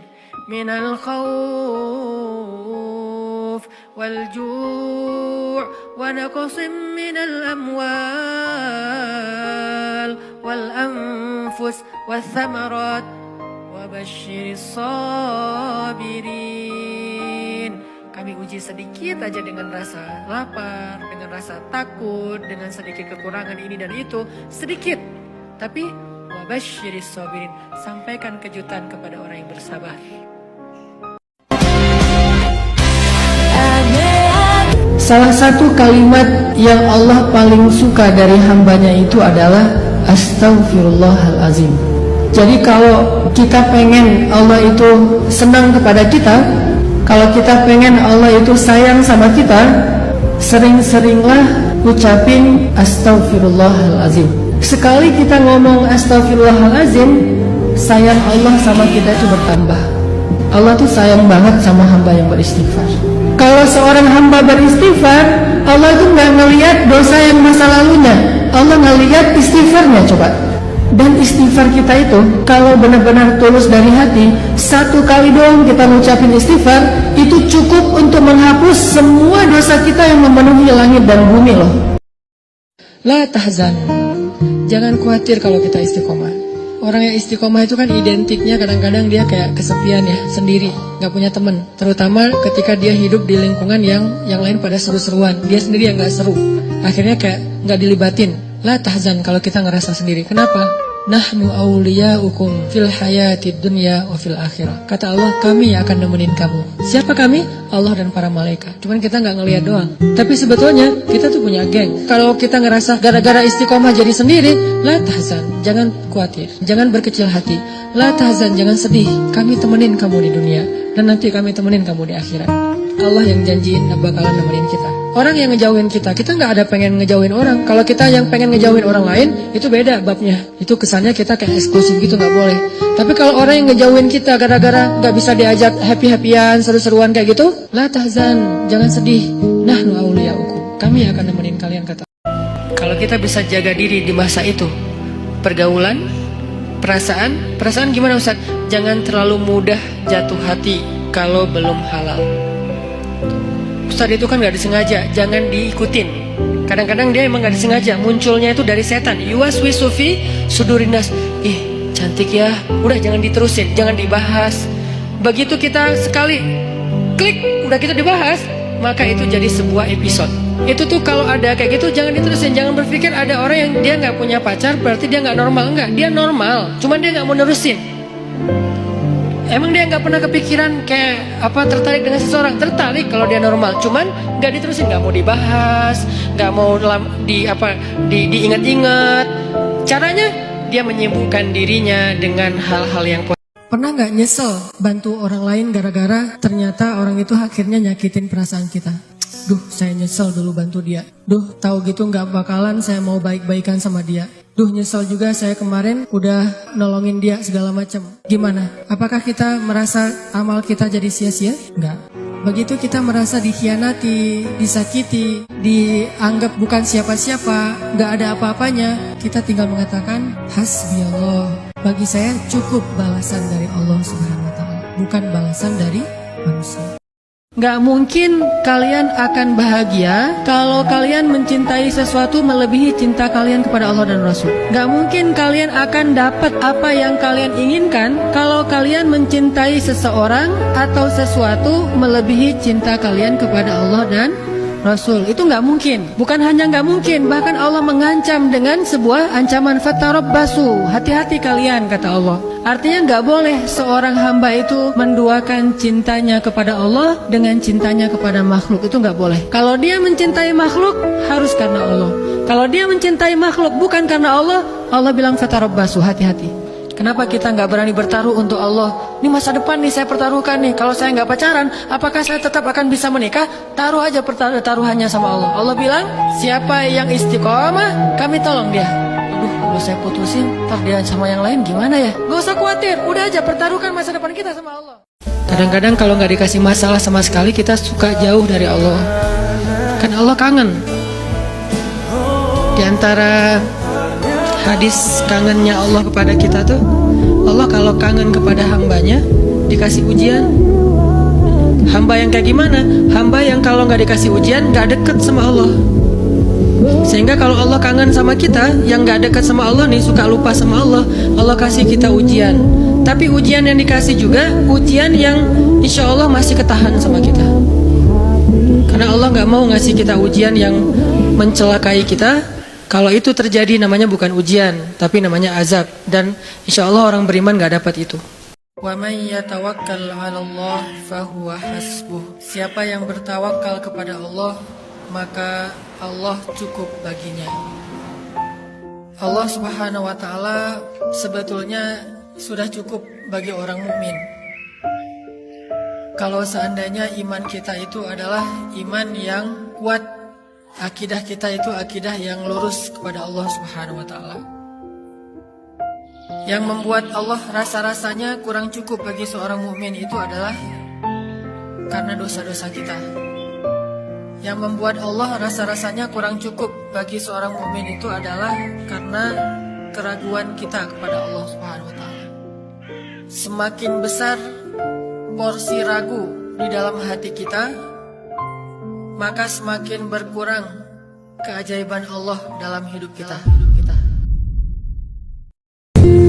Speaker 1: مِنَ الْخَوْفِ وَالْجُوعِ وَنَقْصٍ مِنَ الْأَمْوَالِ وَالْأَنْفُسِ وَالثَّمَرَاتِ وَبَشِّرِ الصَّابِرِينَ. Kami uji sedikit aja dengan rasa lapar, dengan rasa takut, dengan sedikit kekurangan ini dan itu, sedikit. Tapi wabasyiris sabirin, sampaikan kejutan kepada orang yang bersabar. Salah satu kalimat yang Allah paling suka dari hambanya itu adalah Astaghfirullahalazim. Jadi kalau kita pengen Allah itu senang kepada kita, kalau kita pengen Allah itu sayang sama kita, sering-seringlah ucapin Astaghfirullahalazim. Sekali kita ngomong Astaghfirullahalazim, sayang Allah sama kita itu bertambah.
Speaker 2: Allah tuh sayang banget sama hamba yang beristighfar. Kalau seorang hamba beristighfar, Allah tuh nggak ngelihat dosa yang masa lalunya, Allah ngelihat istighfarnya. Coba. Dan istighfar kita itu kalau benar-benar tulus dari hati, satu kali doang kita ngucapin istighfar, itu cukup untuk menghapus semua dosa kita yang memenuhi langit dan bumi loh.
Speaker 1: La tahzan, jangan khawatir kalau kita istiqomah. Orang yang istiqomah itu kan identiknya kadang-kadang dia kayak kesepian ya, sendiri, gak punya teman. Terutama ketika dia hidup di lingkungan yang lain pada seru-seruan, dia sendiri yang gak seru. Akhirnya kayak gak dilibatin. La tahzan kalau kita ngerasa sendiri. Kenapa? Nahnu awliya'ukum fil hayatid dunya wa fil akhirah. Kata Allah, kami akan nemenin kamu. Siapa kami? Allah dan para malaikat. Cuman kita nggak ngelihat doang. Tapi sebetulnya kita tuh punya geng. Kalau kita ngerasa gara-gara istiqomah jadi sendiri, la tahzan, jangan khawatir, jangan berkecil hati. La tahzan, jangan sedih. Kami temenin kamu di dunia dan nanti kami temenin kamu di akhirat. Allah yang janjiin bakalan nemenin kita. Orang yang ngejauhin kita nggak ada pengen ngejauhin orang. Kalau kita yang pengen ngejauhin orang lain, itu beda babnya. Itu kesannya kita kayak eksklusif gitu, nggak boleh. Tapi kalau orang yang ngejauhin kita gara-gara nggak bisa diajak happy-happyan, seru-seruan kayak gitu, la tahzan, jangan sedih. Nahnu awliya'ukum, kami akan nemenin kalian, kata. Kalau kita bisa jaga diri di masa itu, pergaulan, perasaan gimana Ustaz? Jangan terlalu mudah jatuh hati kalau belum halal. Ustaz itu kan gak disengaja, jangan diikutin. Kadang-kadang dia emang gak disengaja, munculnya itu dari setan. Yuwaswisu fi sudurinas. Ih, cantik ya. Udah jangan diterusin, jangan dibahas. Begitu kita sekali klik, udah kita dibahas, maka itu jadi sebuah episode. Itu tuh kalau ada kayak gitu jangan diterusin. Jangan berpikir ada orang yang dia gak punya pacar berarti dia gak normal. Enggak, dia normal, cuman dia gak mau nerusin. Emang dia nggak pernah kepikiran kayak apa tertarik dengan seseorang? Tertarik kalau dia normal, cuman nggak diterusin, nggak mau dibahas, nggak mau diingat-ingat. Caranya dia menyibukkan dirinya dengan hal-hal yang positif. Pernah nggak nyesel bantu orang lain gara-gara ternyata orang itu akhirnya nyakitin perasaan kita? Duh, saya nyesel dulu bantu dia. Duh, tahu gitu nggak bakalan saya mau baik-baikan sama dia. Duh, nyesel juga saya kemarin udah nolongin dia segala macam. Gimana? Apakah kita merasa amal kita jadi sia-sia? Enggak. Begitu kita merasa dikhianati, disakiti, dianggap bukan siapa-siapa, nggak ada apa-apanya, kita tinggal mengatakan hasbiyallah. Bagi saya cukup balasan dari Allah Subhanahu wa taala, bukan balasan dari manusia. Gak mungkin kalian akan bahagia kalau kalian mencintai sesuatu melebihi cinta kalian kepada Allah dan Rasul. Gak mungkin kalian akan dapat apa yang kalian inginkan kalau kalian mencintai seseorang atau sesuatu melebihi cinta kalian kepada Allah dan Rasul. Itu gak mungkin. Bukan hanya gak mungkin, bahkan Allah mengancam dengan sebuah ancaman, fatarabbasu, hati-hati kalian, kata Allah. Artinya gak boleh seorang hamba itu menduakan cintanya kepada Allah dengan cintanya kepada makhluk. Itu gak boleh. Kalau dia mencintai makhluk, harus karena Allah. Kalau dia mencintai makhluk bukan karena Allah, Allah bilang fatarabbasu, hati-hati. Kenapa kita gak berani bertaruh untuk Allah? Ini masa depan nih saya pertaruhkan nih. Kalau saya gak pacaran, apakah saya tetap akan bisa menikah? Taruh aja taruhannya sama Allah. Allah bilang, siapa yang istiqomah, kami tolong dia. Kalau saya putusin, ntar dia sama yang lain gimana ya? Gak usah khawatir, udah aja pertaruhkan masa depan kita sama Allah. Kadang-kadang kalau gak dikasih masalah sama sekali, kita suka jauh dari Allah. Kan Allah kangen. Di antara hadis kangennya Allah kepada kita tuh, Allah kalau kangen kepada hambanya, dikasih ujian. Hamba yang kayak gimana? Hamba yang kalau gak dikasih ujian, gak deket sama Allah. Sehingga kalau Allah kangen sama kita, yang gak dekat sama Allah nih, suka lupa sama Allah, Allah kasih kita ujian. Tapi ujian yang dikasih juga ujian yang insya Allah masih ketahan sama kita. Karena Allah gak mau ngasih kita ujian yang mencelakai kita. Kalau itu terjadi namanya bukan ujian, tapi namanya azab. Dan insya Allah orang beriman gak dapat itu. Wa may yatawakkal 'ala Allah fahuwa hasbuh. Siapa yang bertawakal kepada Allah, maka Allah cukup baginya. Allah Subhanahu wa taala sebetulnya sudah cukup bagi orang mukmin. Kalau seandainya iman kita itu adalah iman yang kuat, akidah kita itu akidah yang lurus kepada Allah Subhanahu wa taala. Yang membuat Allah rasa-rasanya kurang cukup bagi seorang mukmin itu adalah karena dosa-dosa kita. Yang membuat Allah rasa-rasanya kurang cukup bagi seorang mukmin itu adalah karena keraguan kita kepada Allah Subhanahu wa taala. Semakin besar porsi ragu di dalam hati kita, maka semakin berkurang keajaiban Allah dalam hidup kita.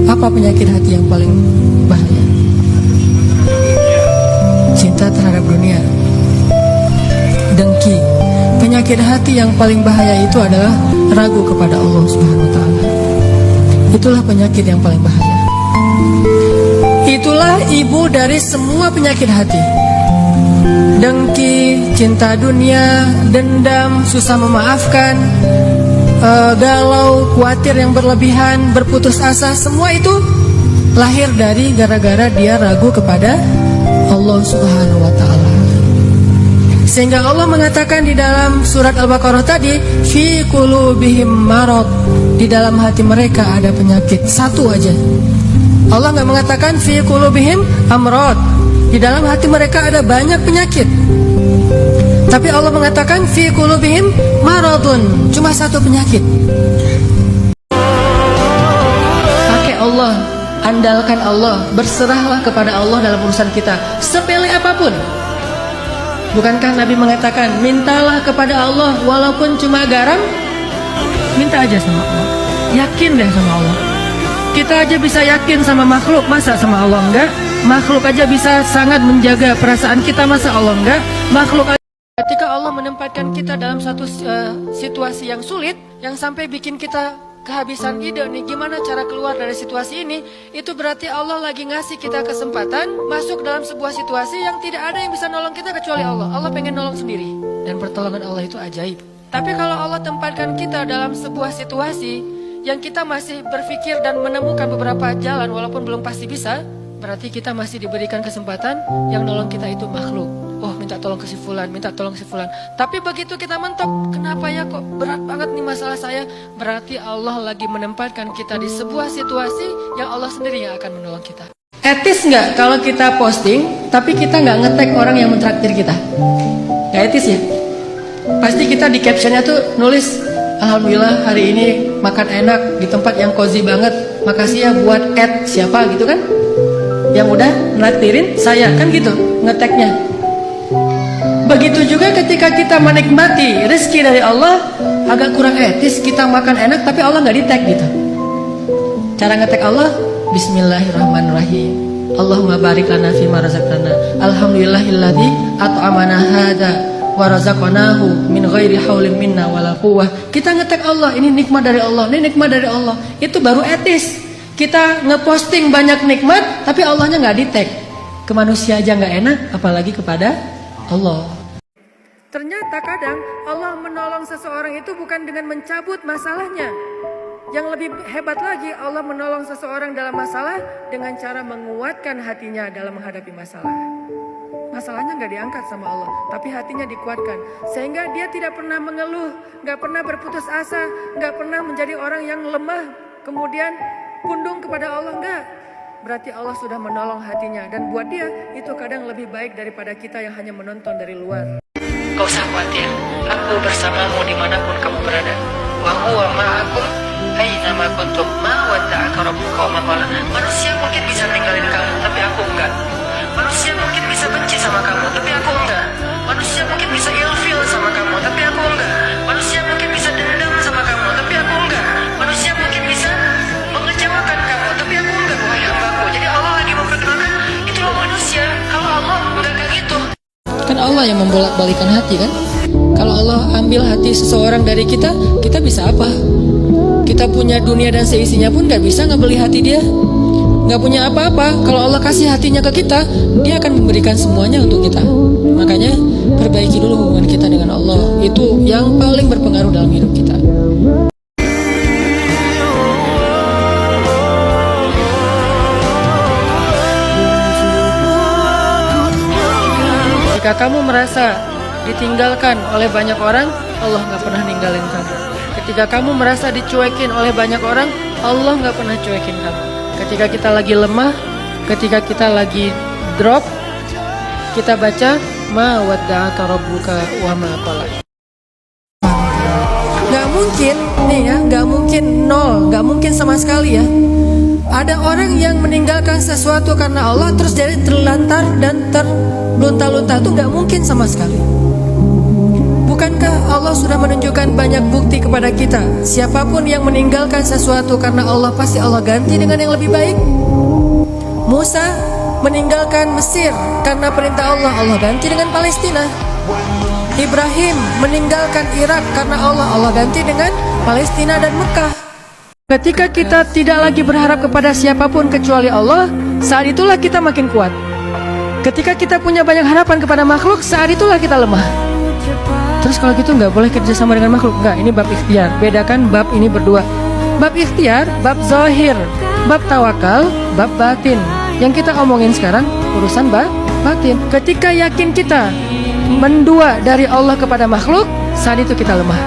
Speaker 1: Apa penyakit hati yang paling bahaya? Cinta terhadap dunia, dengki. Penyakit hati yang paling bahaya itu adalah ragu kepada Allah Subhanahu wa taala. Itulah penyakit yang paling bahaya. Itulah ibu dari semua penyakit hati. Dengki, cinta dunia, dendam, susah memaafkan, galau, khawatir yang berlebihan, berputus asa, semua itu lahir dari gara-gara dia ragu kepada Allah Subhanahu wa taala. Sehingga Allah mengatakan di dalam surat Al-Baqarah tadi, fi qulubihim marad, di dalam hati mereka ada penyakit. Satu aja. Allah nggak mengatakan fi qulubihim amrad, di dalam hati mereka ada banyak penyakit. Tapi Allah mengatakan fi qulubihim maradun, cuma satu penyakit. Pakai Allah, andalkan Allah, berserahlah kepada Allah dalam urusan kita, sepele apapun. Bukankah Nabi mengatakan, mintalah kepada Allah walaupun cuma garam? Minta aja sama Allah, yakin deh sama Allah. Kita aja bisa yakin sama makhluk, masa sama Allah enggak? Makhluk aja bisa sangat menjaga perasaan kita, masa Allah enggak? Makhluk aja. Ketika Allah menempatkan kita dalam satu situasi yang sulit, yang sampai bikin kita kehabisan ide nih gimana cara keluar dari situasi ini, itu berarti Allah lagi ngasih kita kesempatan masuk dalam sebuah situasi yang tidak ada yang bisa nolong kita kecuali Allah. Allah pengen nolong sendiri, dan pertolongan Allah itu ajaib. Tapi kalau Allah tempatkan kita dalam sebuah situasi yang kita masih berpikir dan menemukan beberapa jalan walaupun belum pasti bisa, berarti kita masih diberikan kesempatan yang nolong kita itu makhluk. Oh, minta tolong ke si fulan, minta tolong ke si fulan. Tapi begitu kita mentok, kenapa ya kok berat banget nih masalah saya? Berarti Allah lagi menempatkan kita di sebuah situasi yang Allah sendiri yang akan menolong kita. Etis nggak kalau kita posting, tapi kita nggak nge-tag orang yang mentraktir kita? Nggak etis ya? Pasti kita di captionnya tuh nulis, alhamdulillah hari ini makan enak di tempat yang cozy banget. Makasih ya buat siapa gitu kan? Yang udah naktirin saya, kan gitu nge-tagnya. Begitu juga ketika kita menikmati rezeki dari Allah, agak kurang etis kita makan enak tapi Allah nggak di-tag gitu. Cara nge-tag Allah, bismillahirrahmanirrahim, Allahumma barik lana fima razaqtana, alhamdulillahilladzi at'amana hadza wa razaqnahu min ghairi haulin minna wala quwwah. Kita nge-tag Allah, ini nikmat dari Allah, ini nikmat dari Allah. Itu baru etis. Kita ngeposting banyak nikmat tapi Allahnya nggak di-tag. Ke manusia aja nggak enak, apalagi kepada Allah. Ternyata kadang Allah menolong seseorang itu bukan dengan mencabut masalahnya. Yang lebih hebat lagi, Allah menolong seseorang dalam masalah dengan cara menguatkan hatinya dalam menghadapi masalah. Masalahnya nggak diangkat sama Allah, tapi hatinya dikuatkan. Sehingga dia tidak pernah mengeluh, nggak pernah berputus asa, nggak pernah menjadi orang yang lemah, kemudian pundung kepada Allah, enggak. Berarti Allah sudah menolong hatinya, dan buat dia itu kadang lebih baik daripada kita yang hanya menonton dari luar. Gak usah khawatir, aku bersamamu dimanapun kamu berada. Wa huwa ma'akum aina ma kuntum ma wadda'aka rabbuka wa ma qala. Manusia mungkin bisa ninggalin kamu, tapi aku enggak. Manusia mungkin bisa benci sama kamu, tapi aku enggak. Manusia mungkin bisa ilfil sama kamu, tapi aku enggak. Manusia mungkin bisa dendam sama kamu, tapi aku enggak. Manusia mungkin bisa mengecewakan kamu, tapi aku enggak, wahai hambaku. Jadi Allah lagi memperkenalkan, itu loh manusia. Kalau Allah enggak kayak gitu. Kan Allah yang membolak-balikan hati kan. Kalau Allah ambil hati seseorang dari kita, kita bisa apa? Kita punya dunia dan seisinya pun gak bisa ngebeli hati dia. Gak punya apa-apa. Kalau Allah kasih hatinya ke kita, dia akan memberikan semuanya untuk kita. Makanya perbaiki dulu hubungan kita dengan Allah. Itu yang paling berpengaruh dalam hidup kita. Jika kamu merasa ditinggalkan oleh banyak orang, Allah gak pernah ninggalin kamu. Ketika kamu merasa dicuekin oleh banyak orang, Allah gak pernah cuekin kamu. Ketika kita lagi lemah, ketika kita lagi drop, kita baca ma wadda'aka rabbuka wa ma qala. Gak mungkin nih ya, gak mungkin nol, gak mungkin sama sekali ya. Ada orang yang meninggalkan sesuatu karena Allah terus jadi terlantar dan terlunta-lunta, itu gak mungkin sama sekali. Bukankah Allah sudah menunjukkan banyak bukti kepada kita? Siapapun yang meninggalkan sesuatu karena Allah, pasti Allah ganti dengan yang lebih baik. Musa meninggalkan Mesir karena perintah Allah, Allah ganti dengan Palestina. Ibrahim meninggalkan Irak karena Allah, Allah ganti dengan Palestina dan Mekah. Ketika kita tidak lagi berharap kepada siapapun kecuali Allah, saat itulah kita makin kuat. Ketika kita punya banyak harapan kepada makhluk, saat itulah kita lemah. Terus kalau gitu nggak boleh kerja sama dengan makhluk? Nggak, ini bab ikhtiar. Bedakan bab ini berdua. Bab ikhtiar, bab zahir, bab tawakal, bab batin. Yang kita omongin sekarang urusan batin. Ketika yakin kita mendua dari Allah kepada makhluk, saat itu kita lemah.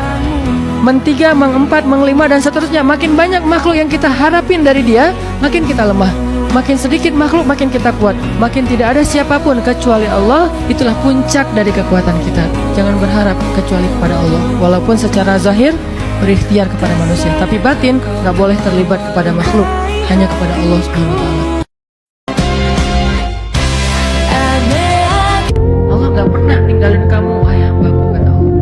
Speaker 1: Mentiga, mengempat, menglima dan seterusnya. Makin banyak makhluk yang kita harapin dari dia, makin kita lemah. Makin sedikit makhluk, makin kita kuat. Makin tidak ada siapapun kecuali Allah. Itulah puncak dari kekuatan kita. Jangan berharap kecuali kepada Allah. Walaupun secara zahir berikhtiar kepada manusia, tapi batin gak boleh terlibat kepada makhluk, hanya kepada Allah Subhanahu wa ta'ala. Allah gak pernah ninggalin kamu, wahai hambaku, kata Allah.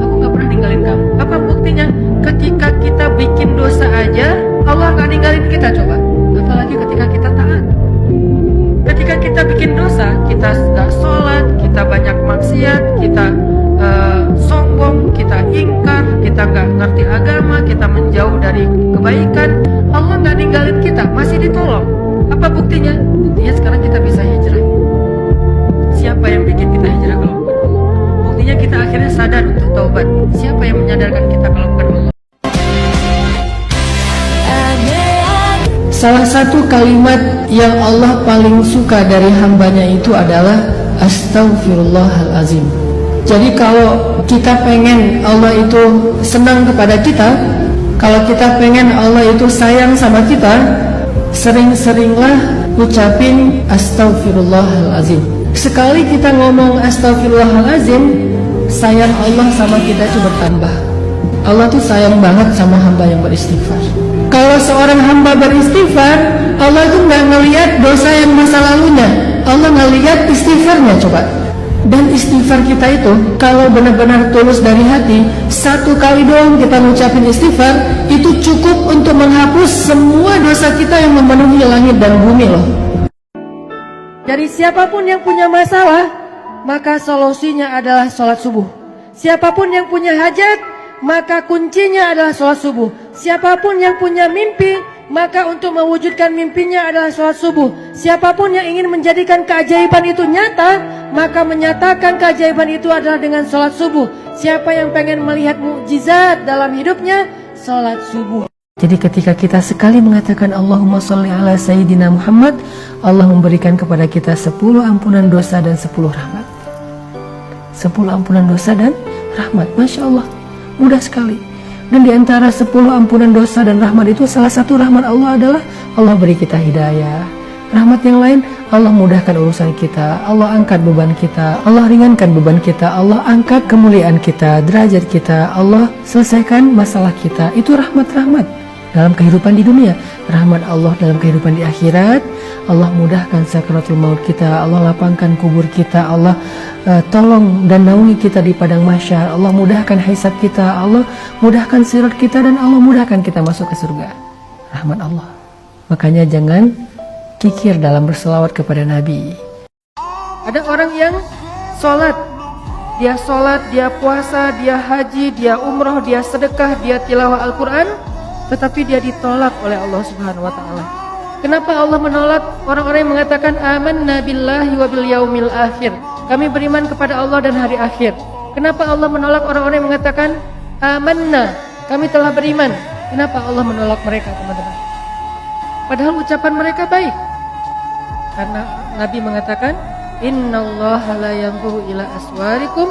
Speaker 1: Aku gak pernah ninggalin kamu. Apa buktinya? Ketika kita bikin dosa aja, Allah gak ninggalin kita, coba. Apalagi ketika kita taat. Ketika kita bikin dosa, kita gak sholat, kita banyak maksiat, kita sombong, kita ingkar, kita gak ngerti agama, kita menjauh dari kebaikan, Allah gak ninggalin kita, masih ditolong. Apa buktinya? Buktinya sekarang kita bisa hijrah. Siapa yang bikin kita hijrah kalau bukan Allah? Buktinya kita akhirnya sadar untuk taubat. Siapa yang menyadarkan kita kalau bukan Allah? Salah satu kalimat yang Allah paling suka dari hambanya itu adalah Astaghfirullahalazim. Jadi kalau kita pengen Allah itu senang kepada kita, kalau kita pengen Allah itu sayang sama kita, sering-seringlah ucapin Astaghfirullahalazim. Sekali kita ngomong Astaghfirullahalazim, sayang Allah sama kita itu bertambah. Allah tuh sayang banget sama hamba yang beristighfar. Kalau seorang hamba beristighfar, Allah itu nggak ngelihat dosa yang masa lalunya, Allah ngelihat istighfarnya, coba. Dan istighfar kita itu kalau benar-benar tulus dari hati, satu kali doang kita ngucapin istighfar, itu cukup untuk menghapus semua dosa kita yang memenuhi langit dan bumi loh. Jadi siapapun yang punya masalah, maka solusinya adalah sholat subuh. Siapapun yang punya hajat, maka kuncinya adalah sholat subuh. Siapapun yang punya mimpi, maka untuk mewujudkan mimpinya adalah sholat subuh. Siapapun yang ingin menjadikan keajaiban itu nyata, maka menyatakan keajaiban itu adalah dengan sholat subuh. Siapa yang pengen melihat mukjizat dalam hidupnya, sholat subuh. Jadi ketika kita sekali mengatakan Allahumma sholli ala Sayyidina Muhammad, Allah memberikan kepada kita 10 ampunan dosa dan 10 rahmat. 10 ampunan dosa dan rahmat. Masya Allah, mudah sekali. Dan di antara 10 ampunan dosa dan rahmat itu, salah satu rahmat Allah adalah Allah beri kita hidayah. Rahmat yang lain, Allah mudahkan urusan kita, Allah angkat beban kita, Allah ringankan beban kita, Allah angkat kemuliaan kita, derajat kita, Allah selesaikan masalah kita. Itu rahmat-rahmat dalam kehidupan di dunia, rahmat Allah dalam kehidupan di akhirat. Allah mudahkan sakaratul maut kita, Allah lapangkan kubur kita, Allah tolong dan naungi kita di padang mahsyar, Allah mudahkan hisab kita, Allah mudahkan sirat kita, dan Allah mudahkan kita masuk ke surga. Rahmat Allah. Makanya jangan kikir dalam berselawat kepada Nabi. Ada orang yang sholat, dia puasa, dia haji, dia umroh, dia sedekah, dia tilawah Al-Quran, tetapi dia ditolak oleh Allah Subhanahu wa ta'ala. Kenapa Allah menolak orang-orang yang mengatakan amanna billahi wa bil yaumil akhir? Kami beriman kepada Allah dan hari akhir. Kenapa Allah menolak orang-orang yang mengatakan amanna, kami telah beriman? Kenapa Allah menolak mereka, teman-teman? Padahal ucapan mereka baik. Karena Nabi mengatakan innallaha la yanzuru ila aswarikum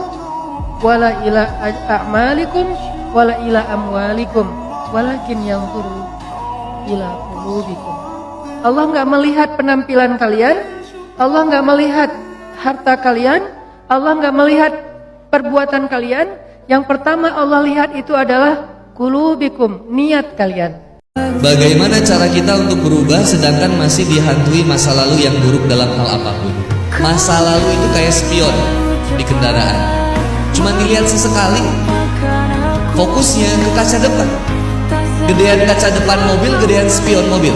Speaker 1: wala ila a'malikum wala ila amwalikum walakin yanzuru ila qulubikum.
Speaker 2: Allah nggak melihat penampilan kalian, Allah nggak melihat harta kalian, Allah nggak melihat perbuatan kalian. Yang pertama Allah lihat itu adalah qulubikum, niat kalian.
Speaker 3: Bagaimana cara kita untuk berubah sedangkan masih dihantui masa lalu yang buruk dalam hal apapun? Masa lalu itu kayak spion di kendaraan, cuma dilihat sesekali, fokusnya ke kaca depan. Gedean kaca depan mobil, gedean spion mobil.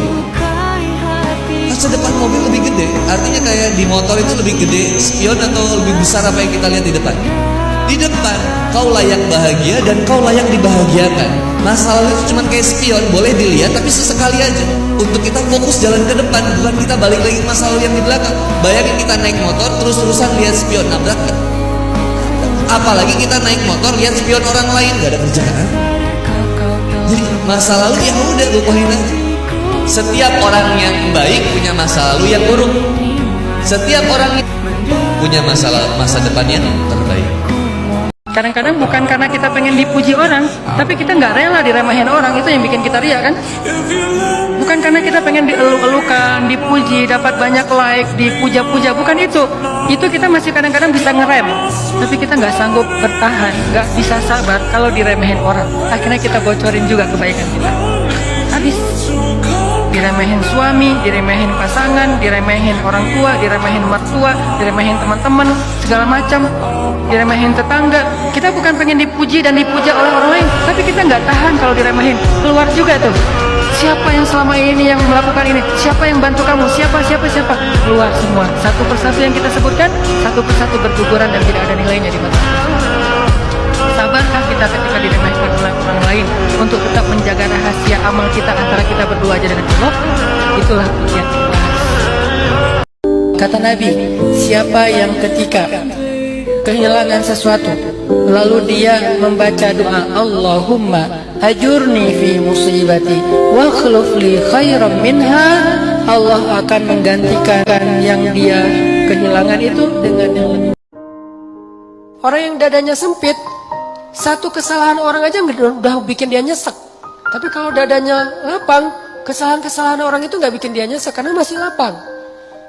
Speaker 3: Kaca depan mobil lebih gede, artinya kayak di motor itu lebih gede spion atau lebih besar apa yang kita lihat di depan. Di depan kau layak bahagia dan kau layak dibahagiakan. Masa lalu itu cuma kayak spion, boleh dilihat tapi sesekali aja. Untuk kita fokus jalan ke depan, bukan kita balik lagi ke masa lalu yang di belakang. Bayangin kita naik motor terus-terusan lihat spion, nabrak gak? Apalagi kita naik motor lihat spion orang lain, gak ada kerjaan. Jadi masa lalu ya udah lupain aja. Setiap orang yang baik punya masa lalu yang buruk. Setiap orang punya masa depan yang terbaik.
Speaker 2: Kadang-kadang bukan karena kita pengen dipuji orang, tapi kita nggak rela diremehin orang, itu yang bikin kita ria kan? Bukan karena kita pengen dieluk-elukan, dipuji, dapat banyak like, dipuja-puja, bukan itu. Itu kita masih kadang-kadang bisa ngerem, tapi kita nggak sanggup bertahan, nggak bisa sabar kalau diremehin orang. Akhirnya kita bocorin juga kebaikan kita. Habis diremehin suami, diremehin pasangan, diremehin orang tua, diremehin mertua, diremehin teman-teman, segala macam, diremehin tetangga. Kita bukan pengen dipuji dan dipuja oleh orang lain, tapi kita nggak tahan kalau diremehin. Keluar juga tuh. Siapa yang selama ini yang melakukan ini? Siapa yang bantu kamu? Siapa? Keluar semua. Satu persatu yang kita sebutkan, satu persatu berguguran dan tidak ada nilainya di mata Allah. Sabarkah kita ketika diremehkan oleh orang lain untuk tetap menjaga rahasia amal kita antara kita berdua aja dengan Allah? Itulah ujian ikhlas. Kata Nabi, siapa yang ketika kehilangan sesuatu lalu dia membaca doa Allahumma ajurni fi musibati wa akhlif li khairan minha, Allah akan menggantikan yang dia kehilangan itu dengan yang lebih.
Speaker 1: Orang yang dadanya sempit, satu kesalahan orang aja udah bikin dia nyesek. Tapi kalau dadanya lapang, kesalahan-kesalahan orang itu nggak bikin dia nyesek karena masih lapang.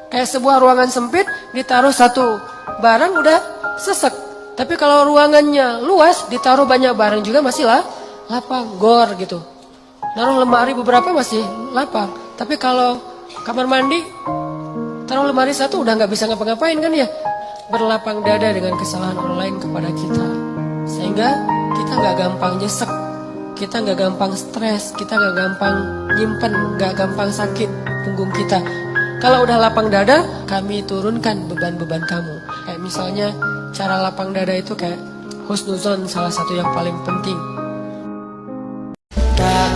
Speaker 1: Kayak sebuah ruangan sempit, ditaruh satu barang udah sesek. Tapi kalau ruangannya luas, ditaruh banyak barang juga masih lapang, gor gitu. Naruh lemari beberapa masih lapang. Tapi kalau kamar mandi, taruh lemari satu udah nggak bisa ngapa-ngapain kan ya. Berlapang dada dengan kesalahan orang lain kepada kita. Sehingga kita nggak gampang nyesek, kita nggak gampang stres, kita nggak gampang nyimpen, nggak gampang sakit punggung kita. Kalau udah lapang dada, kami turunkan beban-beban kamu. Kayak misalnya cara lapang dada itu kayak husnuzon, salah satu yang paling penting.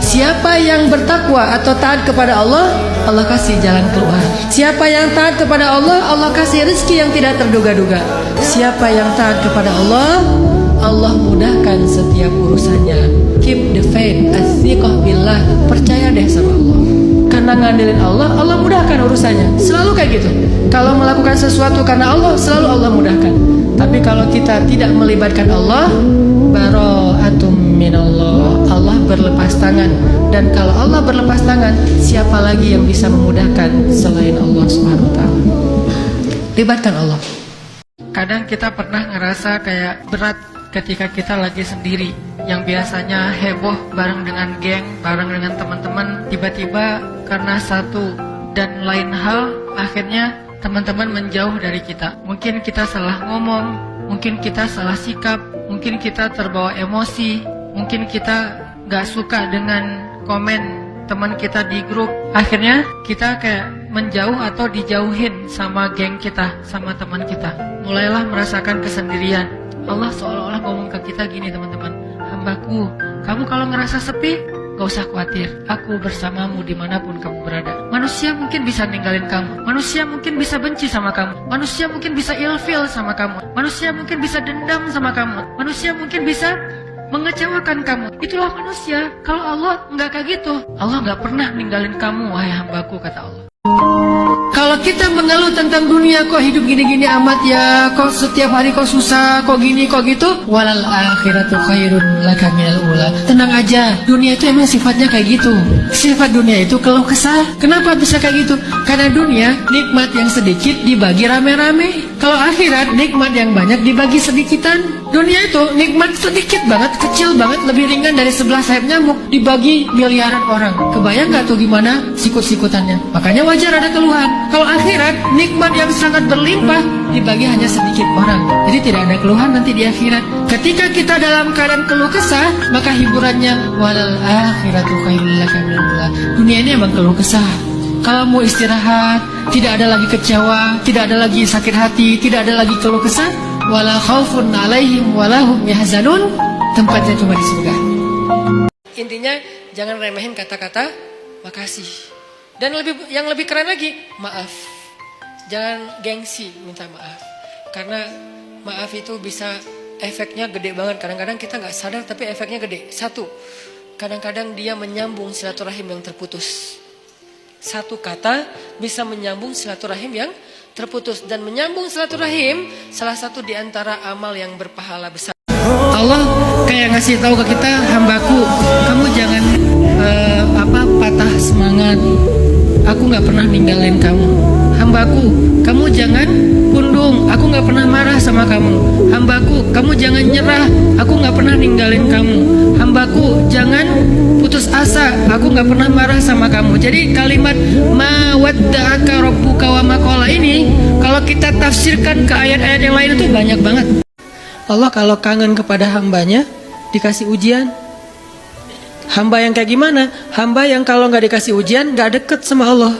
Speaker 1: Siapa yang bertakwa atau taat kepada Allah, Allah kasih jalan keluar. Siapa yang taat kepada Allah, Allah kasih rezeki yang tidak terduga-duga. Siapa yang taat kepada Allah, Allah mudahkan setiap urusannya. Keep the faith, as-thiqah billah. Percaya deh sama Allah. Karena ngandelin Allah, Allah mudahkan urusannya. Selalu kayak gitu. Kalau melakukan sesuatu karena Allah, selalu Allah mudahkan. Tapi kalau kita tidak melibatkan Allah, bara'atum minallah, Allah berlepas tangan. Dan kalau Allah berlepas tangan, siapa lagi yang bisa memudahkan selain Allah Subhanahu wa ta'ala? Libatkan Allah. Kadang kita pernah ngerasa kayak berat ketika kita lagi sendiri, yang biasanya heboh bareng dengan geng, bareng dengan teman-teman, tiba-tiba karena satu dan lain hal, akhirnya teman-teman menjauh dari kita. Mungkin kita salah ngomong, mungkin kita salah sikap, mungkin kita terbawa emosi, mungkin kita gak suka dengan komen teman kita di grup. Akhirnya kita kayak menjauh atau dijauhin sama geng kita, sama teman kita. Mulailah merasakan kesendirian. Allah seolah-olah ngomong ke kita gini, teman-teman, hambaku, kamu kalau ngerasa sepi, gak usah khawatir, aku bersamamu dimanapun kamu berada. Manusia mungkin bisa ninggalin kamu, manusia mungkin bisa benci sama kamu, manusia mungkin bisa ilfil sama kamu, manusia mungkin bisa dendam sama kamu, manusia mungkin bisa mengecewakan kamu. Itulah manusia. Kalau Allah nggak kayak gitu, Allah nggak pernah ninggalin kamu, wahai hambaku, kata Allah. Kalau Kalau kita mengeluh tentang dunia, kok hidup gini-gini amat ya, kok setiap hari kok susah, kok gini, kok gitu, walal akhiratu khairun laka minal ula. Tenang aja, dunia itu emang sifatnya kayak gitu. Sifat dunia itu keluh kesah. Kenapa bisa kayak gitu? Karena dunia nikmat yang sedikit dibagi rame-rame. Kalau akhirat nikmat yang banyak dibagi sedikitan. Dunia itu nikmat sedikit banget, kecil banget, lebih ringan dari sebelah sayap nyamuk, dibagi miliaran orang. Kebayang gak tuh gimana sikut-sikutannya? Makanya wajar ada keluhan. Kalau akhirat nikmat yang sangat berlimpah dibagi hanya sedikit orang. Jadi tidak ada keluhan nanti di akhirat. Ketika kita dalam keadaan keluh kesah, maka hiburannya walal akhiratu khairul laka minal ula. Dunia ini emang keluh kesah. Kalau mau istirahat, tidak ada lagi kecewa, tidak ada lagi sakit hati, tidak ada lagi keluh kesah, wala khaufun alaihim wala hum yahzanun, tempatnya cuma di surga. Intinya jangan remehin kata-kata makasih. Dan yang lebih keren lagi, maaf. Jangan gengsi minta maaf. Karena maaf itu bisa efeknya gede banget. Kadang-kadang kita nggak sadar tapi efeknya gede. Satu, kadang-kadang dia menyambung silaturahim yang terputus. Satu kata bisa menyambung silaturahim yang terputus. Dan menyambung silaturahim salah satu di antara amal yang berpahala besar. Allah kayak ngasih tahu ke kita, hambaku, kamu jangan patah semangat. Aku nggak pernah ninggalin kamu. Hambaku, kamu jangan pundung. Aku nggak pernah marah sama kamu. Hambaku, kamu jangan nyerah. Aku nggak pernah ninggalin kamu. Hambaku, jangan putus asa. Aku nggak pernah marah sama kamu. Jadi kalimat ma wadda'aka rabbuka wa ma qala ini, kalau kita tafsirkan ke ayat-ayat yang lain itu banyak banget. Allah kalau kangen kepada hambanya dikasih ujian. Hamba yang kayak gimana? Hamba yang kalau nggak dikasih ujian nggak deket sama Allah.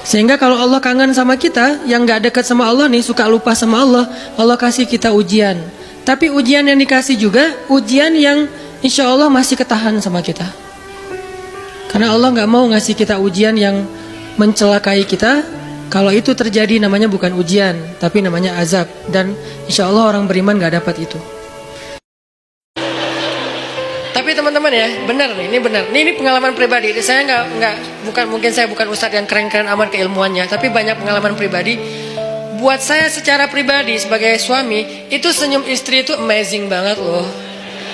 Speaker 1: Sehingga kalau Allah kangen sama kita, yang nggak deket sama Allah nih, suka lupa sama Allah, Allah kasih kita ujian. Tapi ujian yang dikasih juga ujian yang insya Allah masih ketahan sama kita. Karena Allah nggak mau ngasih kita ujian yang mencelakai kita. Kalau itu terjadi namanya bukan ujian, tapi namanya azab. Dan insya Allah orang beriman nggak dapat itu. Tapi teman-teman ya, benar nih, ini benar. Ini pengalaman pribadi. Saya mungkin saya bukan ustadz yang keren-keren amat keilmuannya, tapi banyak pengalaman pribadi. Buat saya secara pribadi sebagai suami, itu senyum istri itu amazing banget loh.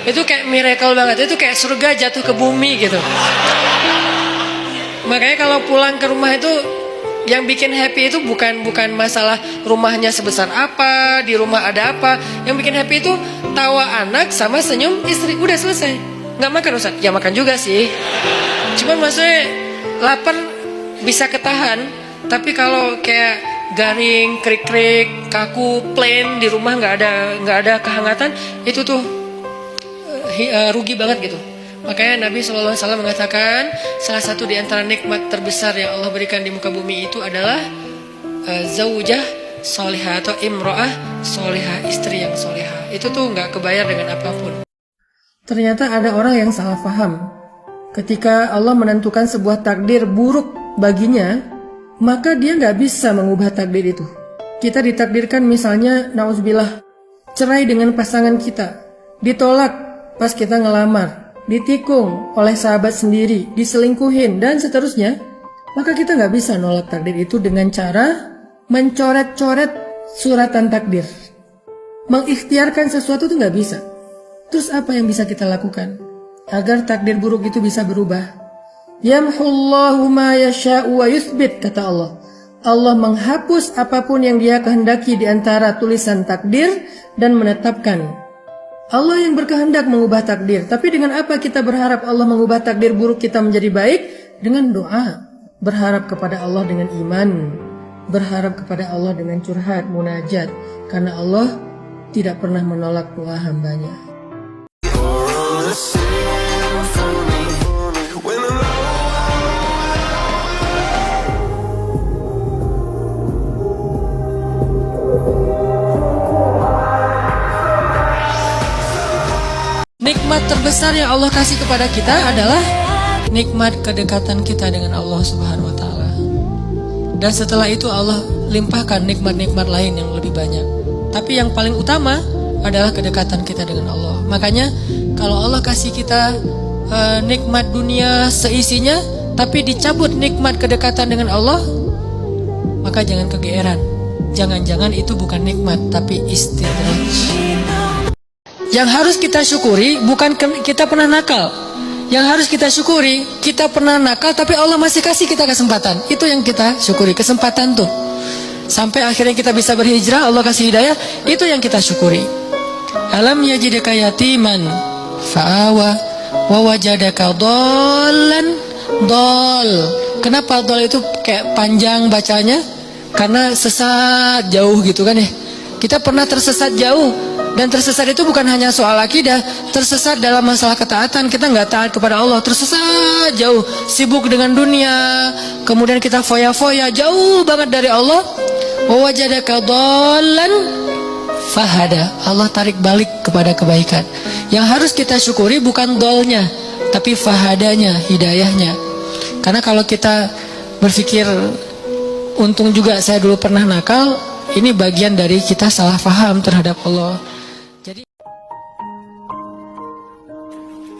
Speaker 1: Itu kayak miracle banget. Itu kayak surga jatuh ke bumi gitu. Makanya kalau pulang ke rumah itu yang bikin happy itu bukan masalah rumahnya sebesar apa, di rumah ada apa. Yang bikin happy itu tawa anak sama senyum istri. Udah selesai. Nggak makan Ustaz? Ya makan juga sih. Cuman maksudnya lapar bisa ketahan. Tapi kalau kayak garing, krik-krik, kaku, plain di rumah nggak ada kehangatan, itu tuh rugi banget gitu. Makanya Nabi SAW mengatakan salah satu di antara nikmat terbesar yang Allah berikan di muka bumi itu adalah zaujah solihah atau imro'ah solihah, istri yang solihah. Itu tuh nggak kebayar dengan apapun. Ternyata ada orang yang salah paham. Ketika Allah menentukan sebuah takdir buruk baginya, maka dia nggak bisa mengubah takdir itu. Kita ditakdirkan misalnya, nauzubillah, cerai dengan pasangan kita, ditolak pas kita ngelamar, ditikung oleh sahabat sendiri, diselingkuhin, dan seterusnya, maka kita nggak bisa nolak takdir itu dengan cara mencoret-coret suratan takdir. Mengikhtiarkan sesuatu itu nggak bisa. Terus apa yang bisa kita lakukan agar takdir buruk itu bisa berubah? Yamhullahu ma yasha'u wa yuthbit, kata Allah. Allah menghapus apapun yang Dia kehendaki di antara tulisan takdir dan menetapkan. Allah yang berkehendak mengubah takdir. Tapi dengan apa kita berharap Allah mengubah takdir buruk kita menjadi baik? Dengan doa. Berharap kepada Allah dengan iman. Berharap kepada Allah dengan curhat, munajat. Karena Allah tidak pernah menolak doa hambanya. Nikmat terbesar yang Allah kasih kepada kita adalah nikmat kedekatan kita dengan Allah Subhanahu wa taala. Dan setelah itu Allah limpahkan nikmat-nikmat lain yang lebih banyak. Tapi yang paling utama adalah kedekatan kita dengan Allah. Makanya kalau Allah kasih kita nikmat dunia seisinya, tapi dicabut nikmat kedekatan dengan Allah, maka jangan kegeeran. Jangan-jangan itu bukan nikmat, tapi istidraj. Yang harus kita syukuri bukan kita pernah nakal. Yang harus kita syukuri, kita pernah nakal tapi Allah masih kasih kita kesempatan. Itu yang kita syukuri, kesempatan tuh. Sampai akhirnya kita bisa berhijrah, Allah kasih hidayah, itu yang kita syukuri. Alam yajidaka yatiman fa'awa wa wajadaka dhallan dol. Kenapa dol itu kayak panjang bacanya? Karena sesat jauh gitu kan ya. Kita pernah tersesat jauh. Dan tersesat itu bukan hanya soal akidah, tersesat dalam masalah ketaatan. Kita nggak taat kepada Allah, tersesat jauh, sibuk dengan dunia, kemudian kita foya-foya jauh banget dari Allah. Wa wajadaka dhallan fahada. Allah tarik balik kepada kebaikan. Yang harus kita syukuri bukan dolnya, tapi fahadanya, hidayahnya. Karena kalau kita berpikir untung juga saya dulu pernah nakal, ini bagian dari kita salah faham terhadap Allah. Jadi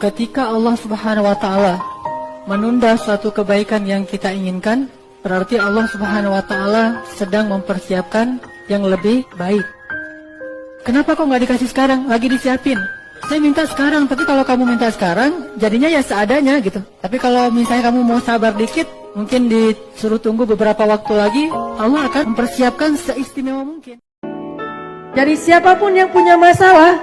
Speaker 2: Ketika Allah Subhanahu wa taala menunda suatu kebaikan yang kita inginkan, berarti Allah Subhanahu wa taala sedang mempersiapkan yang lebih baik. Kenapa kok nggak dikasih sekarang? Lagi disiapin. Saya minta sekarang, tapi kalau kamu minta sekarang, jadinya ya seadanya gitu. Tapi kalau misalnya kamu mau sabar dikit, mungkin disuruh tunggu beberapa waktu lagi, Allah akan mempersiapkan seistimewa mungkin. Jadi siapapun yang punya masalah,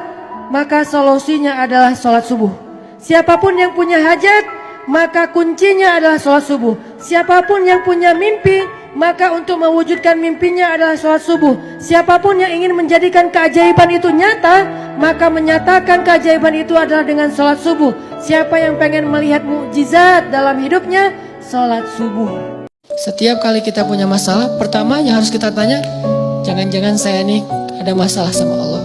Speaker 2: maka solusinya adalah sholat subuh. Siapapun yang punya hajat, maka kuncinya adalah sholat subuh. Siapapun yang punya mimpi, maka untuk mewujudkan mimpinya adalah sholat subuh. Siapapun yang ingin menjadikan keajaiban itu nyata, maka menyatakan keajaiban itu adalah dengan sholat subuh. Siapa yang pengen melihat mukjizat dalam hidupnya, sholat subuh.
Speaker 1: setiap kali kita punya masalah, pertama yang harus kita tanya, jangan-jangan saya nih ada masalah sama Allah.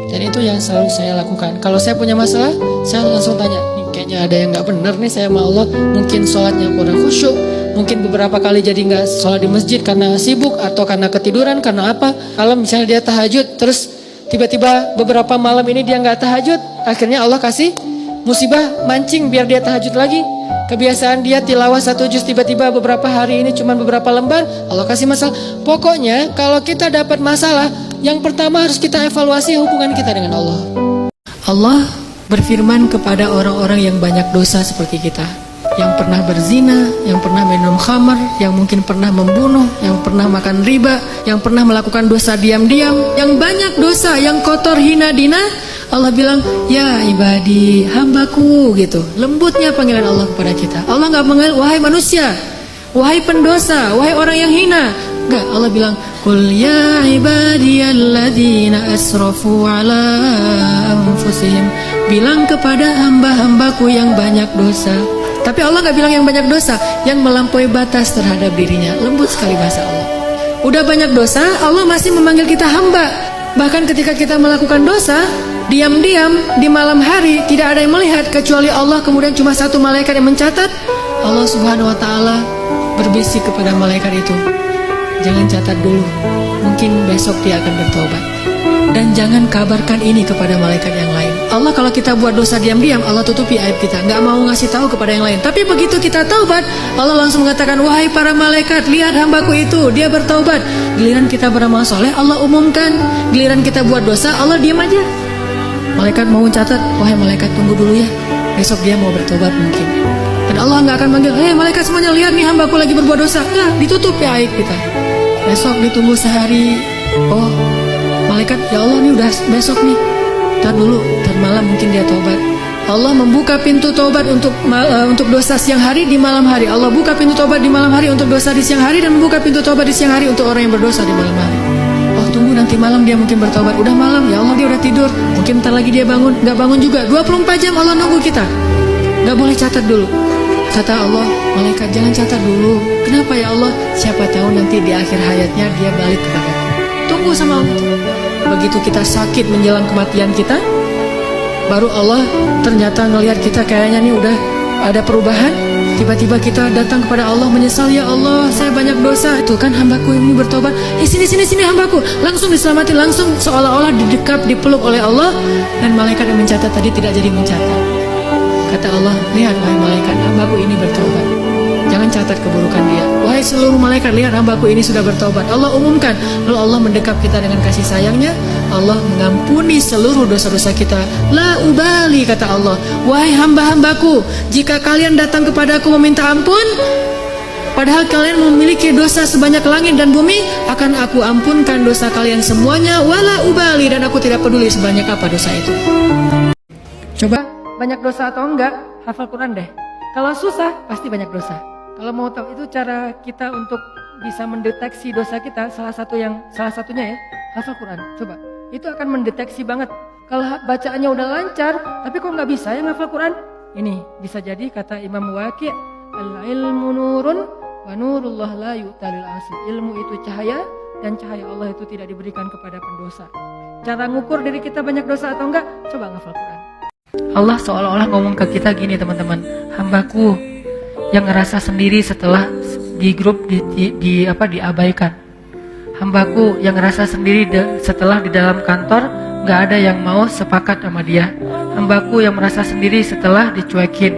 Speaker 1: Dan itu yang selalu saya lakukan. Kalau saya punya masalah, saya langsung tanya, nih kayaknya ada yang gak bener nih saya sama Allah. Mungkin sholatnya kurang khusyuk, mungkin beberapa kali jadi gak sholat di masjid karena sibuk, atau karena ketiduran, karena apa. Kalau misalnya dia tahajud, terus tiba-tiba beberapa malam ini dia gak tahajud, akhirnya Allah kasih musibah mancing biar dia tahajud lagi. Kebiasaan dia tilawah 1 juz, tiba-tiba beberapa hari ini cuma beberapa lembar, Allah kasih masalah. Pokoknya kalau kita dapat masalah, yang pertama harus kita evaluasi hubungan kita dengan Allah. Allah berfirman kepada orang-orang yang banyak dosa seperti kita, yang pernah berzina, yang pernah minum khamar, yang mungkin pernah membunuh, yang pernah makan riba, yang pernah melakukan dosa diam-diam, yang banyak dosa, yang kotor, hina, dina. Allah bilang, ya ibadi, hambaku, gitu. Lembutnya panggilan Allah kepada kita. Allah gak mengenal, wahai manusia, wahai pendosa, wahai orang yang hina. Enggak, Allah bilang, qul ya ibadiyalladzina asrafu ala anfusihim. Bilang kepada hamba-hambaku yang banyak dosa. Tapi Allah gak bilang yang banyak dosa, yang melampaui batas terhadap dirinya. Lembut sekali bahasa Allah. Udah banyak dosa, Allah masih memanggil kita hamba. Bahkan ketika kita melakukan dosa, diam-diam di malam hari, tidak ada yang melihat kecuali Allah, kemudian cuma 1 malaikat yang mencatat. Allah Subhanahu wa taala berbisik kepada malaikat itu, jangan catat dulu, mungkin besok dia akan bertobat. Dan jangan kabarkan ini kepada malaikat yang lain. Allah kalau kita buat dosa diam-diam, Allah tutupi aib kita, nggak mau ngasih tahu kepada yang lain. Tapi begitu kita taubat, Allah langsung mengatakan, wahai para malaikat, lihat hambaku itu, dia bertaubat. Giliran kita beramal soleh, Allah umumkan. Giliran kita buat dosa, Allah diam aja. Malaikat mau catat, wahai malaikat tunggu dulu ya, besok dia mau bertobat mungkin. Dan Allah nggak akan manggil, hei malaikat semuanya lihat nih hambaku lagi berbuat dosa. Nggak, ditutup ya aib kita. Besok ditunggu sehari, oh malaikat, ya Allah nih udah besok nih, ntar dulu, ntar malam mungkin dia tobat. Allah membuka pintu tobat untuk dosa siang hari di malam hari. Allah buka pintu tobat di malam hari untuk dosa di siang hari, dan membuka pintu tobat di siang hari untuk orang yang berdosa di malam hari. Oh tunggu nanti malam dia mungkin bertobat. Udah malam, ya Allah dia udah tidur, mungkin ntar lagi dia bangun. Gak bangun juga, 24 jam Allah nunggu kita. Gak boleh catat dulu. Kata Allah, malaikat jangan catat dulu. Kenapa ya Allah? Siapa tahu nanti di akhir hayatnya dia balik kepada kita. Tunggu sama Allah. Begitu kita sakit menjelang kematian kita, baru Allah ternyata ngelihat kita kayaknya nih udah ada perubahan. Tiba-tiba kita datang kepada Allah menyesal, ya Allah saya banyak dosa. Itu kan hambaku ini bertobat. Sini hambaku. Langsung diselamatin, langsung seolah-olah didekap, dipeluk oleh Allah. Dan malaikat yang mencatat tadi tidak jadi mencatat. Kata Allah, lihat wahai malaikat, hambaku ini bertobat. Jangan mencatat keburukan dia. Wahai seluruh malaikat, lihat hambaku ini sudah bertobat. Allah umumkan. Lalu Allah mendekap kita dengan kasih sayangnya. Allah mengampuni seluruh dosa-dosa kita. La ubali, kata Allah. Wahai hamba-hambaku, jika kalian datang kepadaku meminta ampun, padahal kalian memiliki dosa sebanyak langit dan bumi, akan aku ampunkan dosa kalian semuanya. Wala ubali, dan aku tidak peduli sebanyak apa dosa itu. Coba banyak dosa atau enggak, hafal Quran deh. Kalau susah, pasti banyak dosa. Kalau mau tahu itu cara kita untuk bisa mendeteksi dosa kita, salah satunya ya, hafal Quran. Coba, itu akan mendeteksi banget. Kalau bacaannya udah lancar, tapi kok nggak bisa ya ngafal Quran? Ini bisa jadi kata Imam Waqi', al-ilmu nurun wa nurullah la yu'talil asi. Ilmu itu cahaya, dan cahaya Allah itu tidak diberikan kepada pendosa. Cara ngukur diri kita banyak dosa atau enggak, coba ngafal Quran. Allah seolah-olah ngomong ke kita gini, teman-teman, hambaku yang ngerasa sendiri setelah di grup diabaikan, hambaku yang ngerasa sendiri setelah di dalam kantor nggak ada yang mau sepakat sama dia, hambaku yang merasa sendiri setelah dicuekin,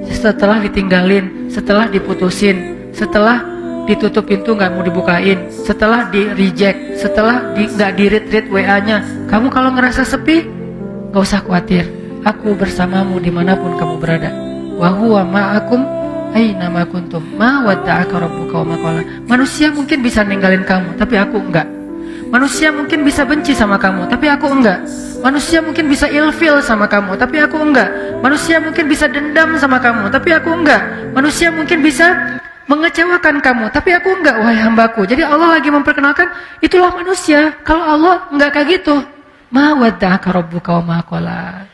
Speaker 1: setelah ditinggalin, setelah diputusin, setelah ditutup pintu nggak mau dibukain, setelah di reject, setelah nggak di read WA-nya. Kamu kalau ngerasa sepi, nggak usah khawatir, aku bersamamu dimanapun kamu berada. Wa huwa ma'akum aina ma kuntum ma wadda'aka rabbuka wa ma qala. Manusia mungkin bisa ninggalin kamu, tapi aku enggak. Manusia mungkin bisa benci sama kamu, tapi aku enggak. Manusia mungkin bisa ilfil sama kamu, tapi aku enggak. Manusia mungkin bisa dendam sama kamu, tapi aku enggak. Manusia mungkin bisa mengecewakan kamu, tapi aku enggak, wahai hambaku. Jadi Allah lagi memperkenalkan, itulah manusia. Kalau Allah enggak kayak gitu. Ma wadda'aka rabbuka wa ma qala.